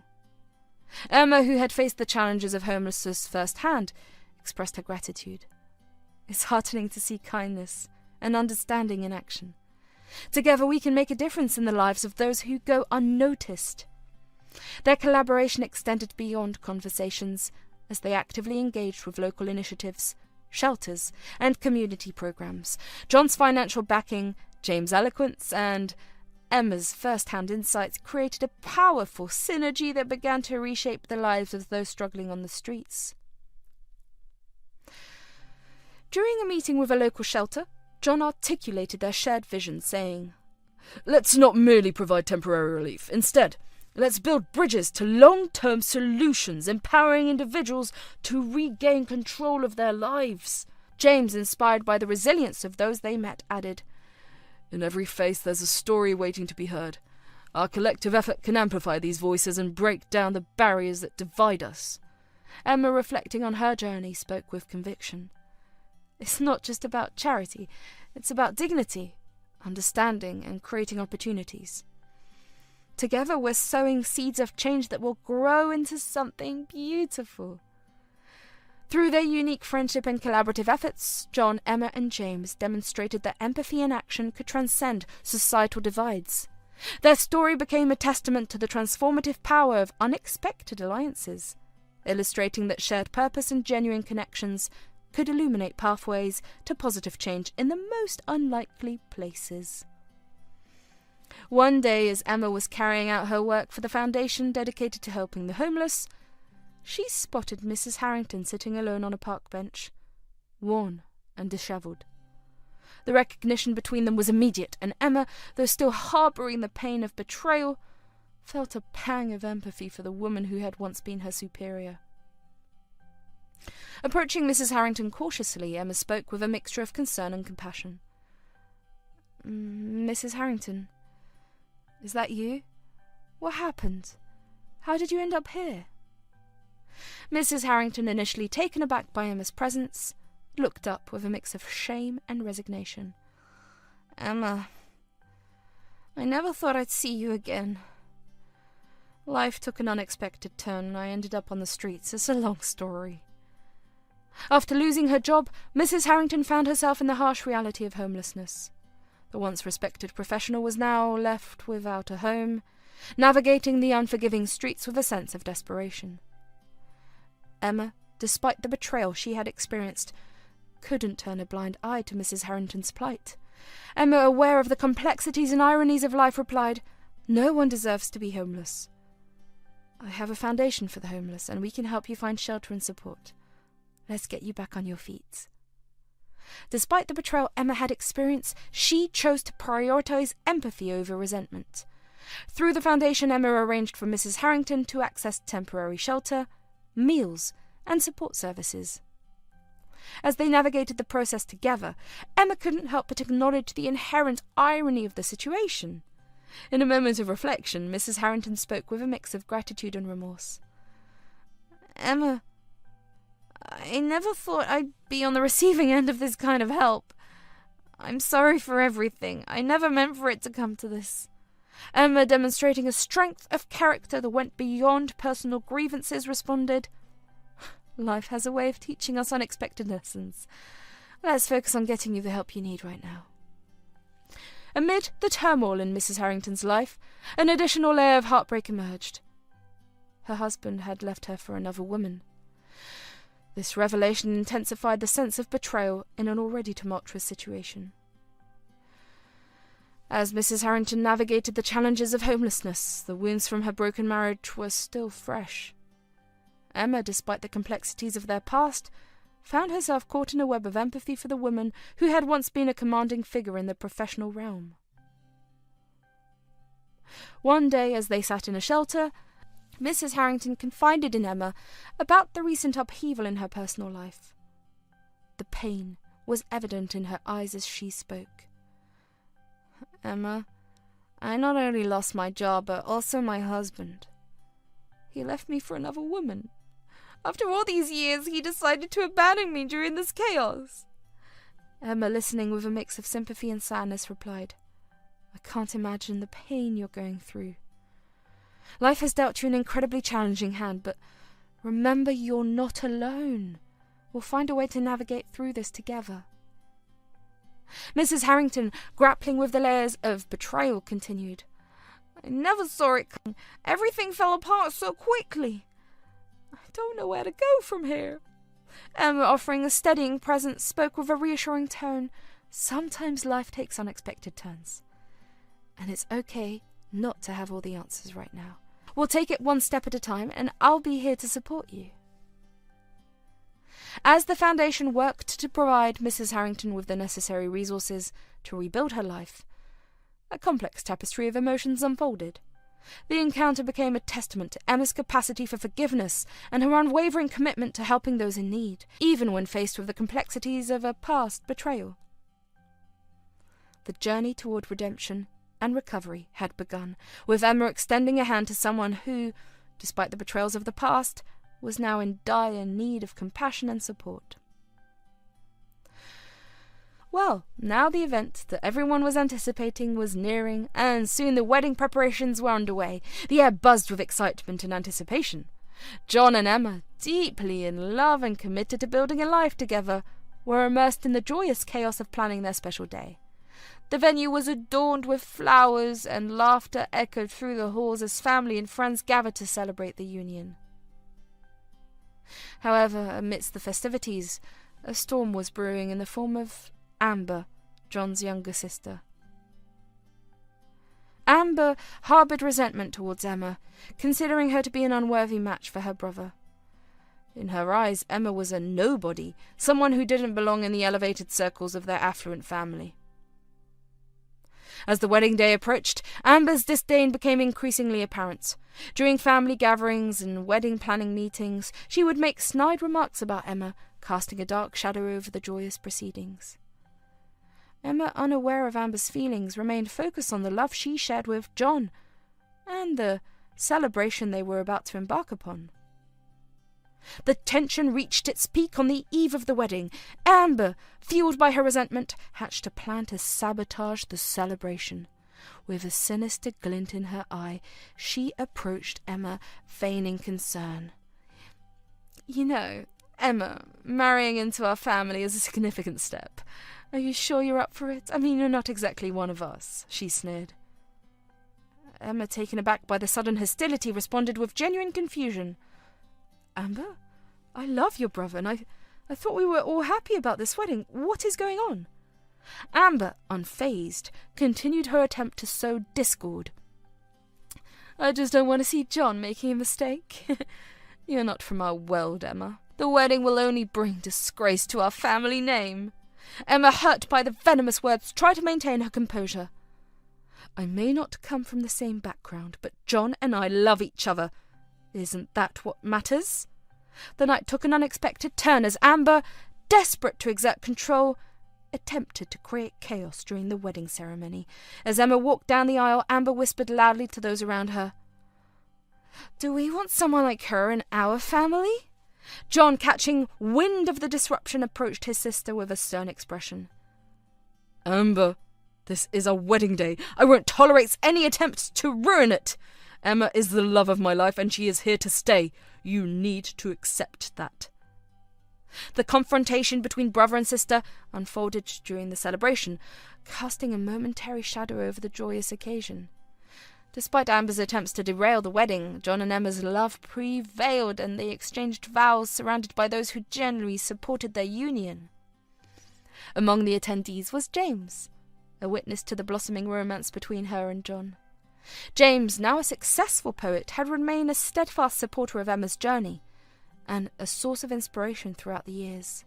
[SPEAKER 3] Emma, who had faced the challenges of homelessness firsthand, expressed her gratitude. It's heartening to see kindness and understanding in action. Together we can make a difference in the lives of those who go unnoticed. Their collaboration extended beyond conversations as they actively engaged with local initiatives, shelters, and community programs. John's financial backing, James' eloquence, and Emma's first-hand insights created a powerful synergy that began to reshape the lives of those struggling on the streets. During a meeting with a local shelter, John articulated their shared vision, saying,
[SPEAKER 2] "Let's not merely provide temporary relief. Instead, let's build bridges to long-term solutions, empowering individuals to regain control of their lives."
[SPEAKER 3] James, inspired by the resilience of those they met, added,
[SPEAKER 2] "In every face there's a story waiting to be heard. Our collective effort can amplify these voices and break down the barriers that divide us."
[SPEAKER 3] Emma, reflecting on her journey, spoke with conviction. It's not just about charity, it's about dignity, understanding, and creating opportunities. Together we're sowing seeds of change that will grow into something beautiful. Through their unique friendship and collaborative efforts, John, Emma, and James demonstrated that empathy in action could transcend societal divides. Their story became a testament to the transformative power of unexpected alliances, illustrating that shared purpose and genuine connections could illuminate pathways to positive change in the most unlikely places. One day, as Emma was carrying out her work for the foundation dedicated to helping the homeless, she spotted Mrs. Harrington sitting alone on a park bench, worn and dishevelled. The recognition between them was immediate, and Emma, though still harbouring the pain of betrayal, felt a pang of empathy for the woman who had once been her superior. Approaching Mrs. Harrington cautiously, Emma spoke with a mixture of concern and compassion. "Mrs. Harrington, is that you? What happened? How did you end up here?" Mrs. Harrington, initially taken aback by Emma's presence, looked up with a mix of shame and resignation. "Emma, I never thought I'd see you again. Life took an unexpected turn and I ended up on the streets. It's a long story." After losing her job, Mrs. Harrington found herself in the harsh reality of homelessness. The once respected professional was now left without a home, navigating the unforgiving streets with a sense of desperation. Emma, despite the betrayal she had experienced, couldn't turn a blind eye to Mrs. Harrington's plight. Emma, aware of the complexities and ironies of life, replied, "No one deserves to be homeless. I have a foundation for the homeless, and we can help you find shelter and support. Let's get you back on your feet." Despite the betrayal Emma had experienced, she chose to prioritize empathy over resentment. Through the foundation, Emma arranged for Mrs. Harrington to access temporary shelter, meals, and support services. As they navigated the process together, Emma couldn't help but acknowledge the inherent irony of the situation. In a moment of reflection, Mrs. Harrington spoke with a mix of gratitude and remorse. "Emma, I never thought I'd be on the receiving end of this kind of help. I'm sorry for everything. I never meant for it to come to this." Emma, demonstrating a strength of character that went beyond personal grievances, responded, "Life has a way of teaching us unexpected lessons. Let's focus on getting you the help you need right now." Amid the turmoil in Mrs. Harrington's life, an additional layer of heartbreak emerged. Her husband had left her for another woman. This revelation intensified the sense of betrayal in an already tumultuous situation. As Mrs. Harrington navigated the challenges of homelessness, the wounds from her broken marriage were still fresh. Emma, despite the complexities of their past, found herself caught in a web of empathy for the woman who had once been a commanding figure in the professional realm. One day, as they sat in a shelter, Mrs. Harrington confided in Emma about the recent upheaval in her personal life. The pain was evident in her eyes as she spoke. "Emma, I not only lost my job, but also my husband. He left me for another woman. After all these years, he decided to abandon me during this chaos." Emma, listening with a mix of sympathy and sadness, replied, "I can't imagine the pain you're going through. Life has dealt you an incredibly challenging hand, but remember you're not alone. We'll find a way to navigate through this together." Mrs. Harrington, grappling with the layers of betrayal, continued, "I never saw it coming. Everything fell apart so quickly. I don't know where to go from here." Emma, offering a steadying presence, spoke with a reassuring tone. "Sometimes life takes unexpected turns, and it's okay not to have all the answers right now. We'll take it one step at a time, and I'll be here to support you." As the foundation worked to provide Mrs. Harrington with the necessary resources to rebuild her life, a complex tapestry of emotions unfolded. The encounter became a testament to Emma's capacity for forgiveness and her unwavering commitment to helping those in need, even when faced with the complexities of a past betrayal. The journey toward redemption and recovery had begun, with Emma extending a hand to someone who, despite the betrayals of the past, was now in dire need of compassion and support. Well, now the event that everyone was anticipating was nearing, and soon the wedding preparations were underway. The air buzzed with excitement and anticipation. John and Emma, deeply in love and committed to building a life together, were immersed in the joyous chaos of planning their special day. The venue was adorned with flowers, and laughter echoed through the halls as family and friends gathered to celebrate the union. However, amidst the festivities, a storm was brewing in the form of Amber, John's younger sister. Amber harboured resentment towards Emma, considering her to be an unworthy match for her brother. In her eyes, Emma was a nobody, someone who didn't belong in the elevated circles of their affluent family. As the wedding day approached, Amber's disdain became increasingly apparent. During family gatherings and wedding planning meetings, she would make snide remarks about Emma, casting a dark shadow over the joyous proceedings. Emma, unaware of Amber's feelings, remained focused on the love she shared with John and the celebration they were about to embark upon. The tension reached its peak on the eve of the wedding. Amber, fueled by her resentment, hatched a plan to sabotage the celebration. With a sinister glint in her eye, she approached Emma, feigning concern. "You know, Emma, marrying into our family is a significant step. Are you sure you're up for it? I mean, you're not exactly one of us," she sneered. Emma, taken aback by the sudden hostility, responded with genuine confusion. "Amber, I love your brother, and I thought we were all happy about this wedding. What is going on?" Amber, unfazed, continued her attempt to sow discord. "I just don't want to see John making a mistake. You're not from our world, Emma. The wedding will only bring disgrace to our family name." Emma, hurt by the venomous words, tried to maintain her composure. "I may not come from the same background, but John and I love each other. Isn't that what matters?" The night took an unexpected turn as Amber, desperate to exert control, attempted to create chaos during the wedding ceremony. As Emma walked down the aisle, Amber whispered loudly to those around her, "Do we want someone like her in our family?" John, catching wind of the disruption, approached his sister with a stern expression. "Amber, this is our wedding day. I won't tolerate any attempts to ruin it. Emma is the love of my life, and she is here to stay. You need to accept that." The confrontation between brother and sister unfolded during the celebration, casting a momentary shadow over the joyous occasion. Despite Amber's attempts to derail the wedding, John and Emma's love prevailed, and they exchanged vows surrounded by those who generally supported their union. Among the attendees was James, a witness to the blossoming romance between her and John. James, now a successful poet, had remained a steadfast supporter of Emma's journey, and a source of inspiration throughout the years.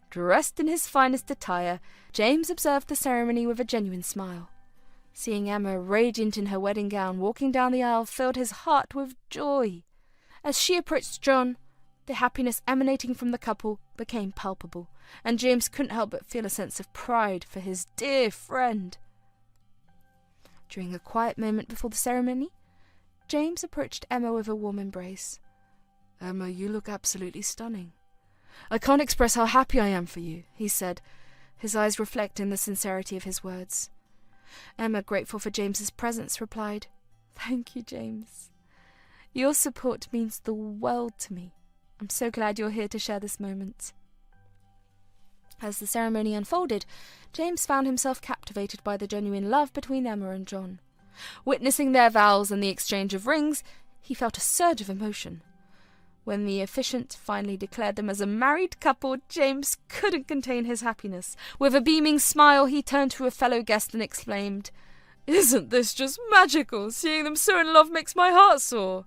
[SPEAKER 3] Dressed in his finest attire, James observed the ceremony with a genuine smile. Seeing Emma, radiant in her wedding gown, walking down the aisle filled his heart with joy. As she approached John, the happiness emanating from the couple became palpable, and James couldn't help but feel a sense of pride for his dear friend. During a quiet moment before the ceremony, James approached Emma with a warm embrace.
[SPEAKER 2] "Emma, you look absolutely stunning. I can't express how happy I am for you," he said, his eyes reflecting the sincerity of his words.
[SPEAKER 3] Emma, grateful for James's presence, replied, "Thank you, James. Your support means the world to me. I'm so glad you're here to share this moment." As the ceremony unfolded, James found himself captivated by the genuine love between Emma and John. Witnessing their vows and the exchange of rings, he felt a surge of emotion. When the officiant finally declared them as a married couple, James couldn't contain his happiness. With a beaming smile, he turned to a fellow guest and exclaimed, "Isn't this just magical? Seeing them so in love makes my heart soar."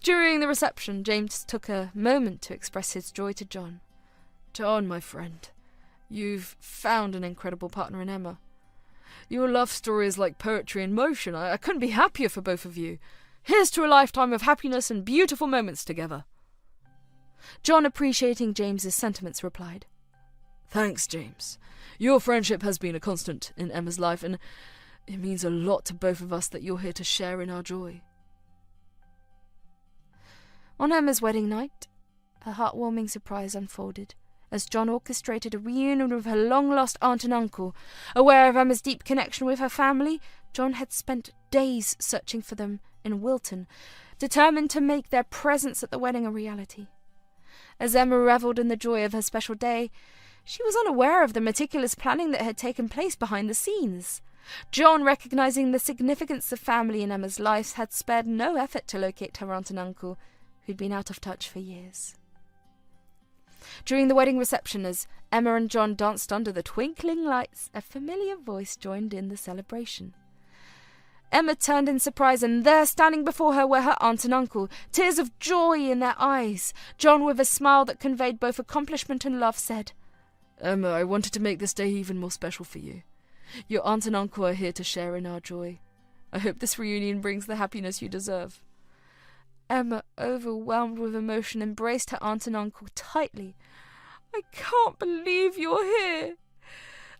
[SPEAKER 3] During the reception, James took a moment to express his joy to John.
[SPEAKER 2] "John, my friend, you've found an incredible partner in Emma. Your love story is like poetry in motion. I couldn't be happier for both of you. Here's to a lifetime of happiness and beautiful moments together."
[SPEAKER 3] John, appreciating James's sentiments, replied,
[SPEAKER 2] "Thanks, James. Your friendship has been a constant in Emma's life, and it means a lot to both of us that you're here to share in our joy."
[SPEAKER 3] On Emma's wedding night, a heartwarming surprise unfolded, as John orchestrated a reunion with her long-lost aunt and uncle. Aware of Emma's deep connection with her family, John had spent days searching for them in Williston, determined to make their presence at the wedding a reality. As Emma revelled in the joy of her special day, she was unaware of the meticulous planning that had taken place behind the scenes. John, recognizing the significance of family in Emma's life, had spared no effort to locate her aunt and uncle, who'd been out of touch for years. During the wedding reception, as Emma and John danced under the twinkling lights, a familiar voice joined in the celebration. Emma turned in surprise, and there, standing before her, were her aunt and uncle, tears of joy in their eyes. John, with a smile that conveyed both accomplishment and love, said,
[SPEAKER 2] "Emma, I wanted to make this day even more special for you. Your aunt and uncle are here to share in our joy. I hope this reunion brings the happiness you deserve."
[SPEAKER 3] Emma, overwhelmed with emotion, embraced her aunt and uncle tightly. "I can't believe you're here.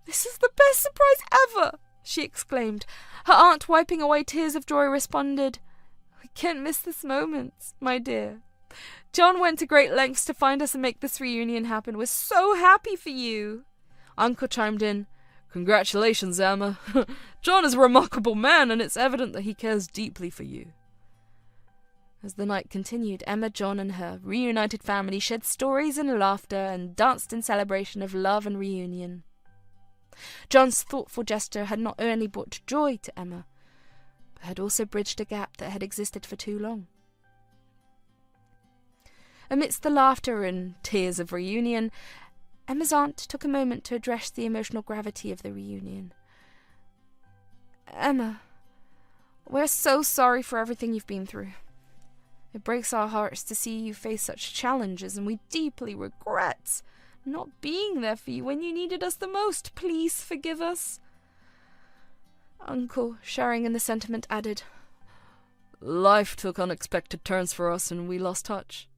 [SPEAKER 3] This is the best surprise ever," she exclaimed. Her aunt, wiping away tears of joy, responded, "We can't miss this moment, my dear. John went to great lengths to find us and make this reunion happen. We're so happy for you."
[SPEAKER 2] Uncle chimed in, "Congratulations, Emma. John is a remarkable man, and it's evident that he cares deeply for you." As the night continued, Emma, John, and her reunited family shared stories and laughter and danced in celebration of love and reunion. John's thoughtful gesture had not only brought joy to Emma, but had also bridged a gap that had existed for too long. Amidst the laughter and tears of reunion, Emma's aunt took a moment to address the emotional gravity of the reunion. "Emma, we're so sorry for everything you've been through. It breaks our hearts to see you face such challenges, and we deeply regret not being there for you when you needed us the most. Please forgive us." Uncle, sharing in the sentiment, added, "Life took unexpected turns for us and we lost touch.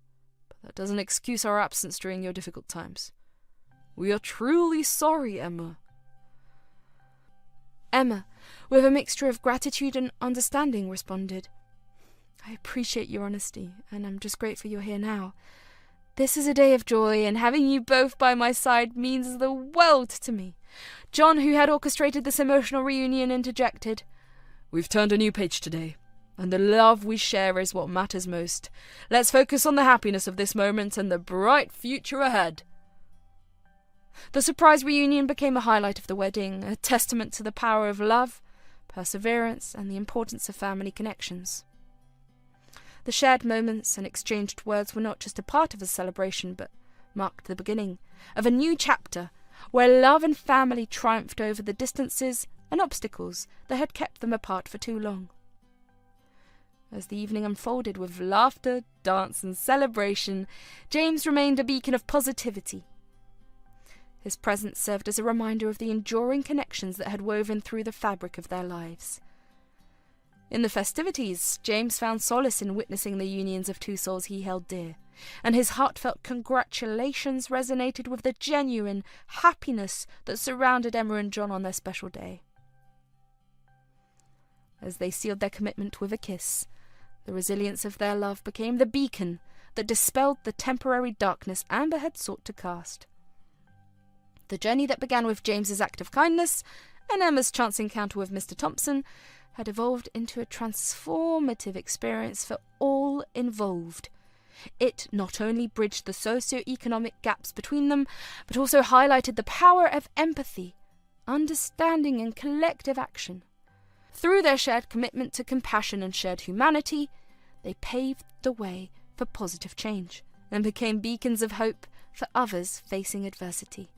[SPEAKER 2] But that doesn't excuse our absence during your difficult times. We are truly sorry, Emma." Emma, with a mixture of gratitude and understanding, responded, "I appreciate your honesty, and I'm just grateful you're here now. This is a day of joy, and having you both by my side means the world to me." John, who had orchestrated this emotional reunion, interjected, "We've turned a new page today, and the love we share is what matters most. Let's focus on the happiness of this moment and the bright future ahead." The surprise reunion became a highlight of the wedding, a testament to the power of love,
[SPEAKER 3] perseverance, and the importance of family connections. The shared moments and exchanged words were not just a part of the celebration, but marked the beginning of a new chapter where love and family triumphed over the distances and obstacles that had kept them apart for too long. As the evening unfolded with laughter, dance, and celebration, James remained a beacon of positivity. His presence served as a reminder of the enduring connections that had woven through the fabric of their lives. In the festivities, James found solace in witnessing the unions of two souls he held dear, and his heartfelt congratulations resonated with the genuine happiness that surrounded Emma and John on their special day. As they sealed their commitment with a kiss, the resilience of their love became the beacon that dispelled the temporary darkness Amber had sought to cast. The journey that began with James's act of kindness and Emma's chance encounter with Mr. Thompson had evolved into a transformative experience for all involved. It not only bridged the socio-economic gaps between them, but also highlighted the power of empathy, understanding, and collective action. Through their shared commitment to compassion and shared humanity, they paved the way for positive change and became beacons of hope for others facing adversity.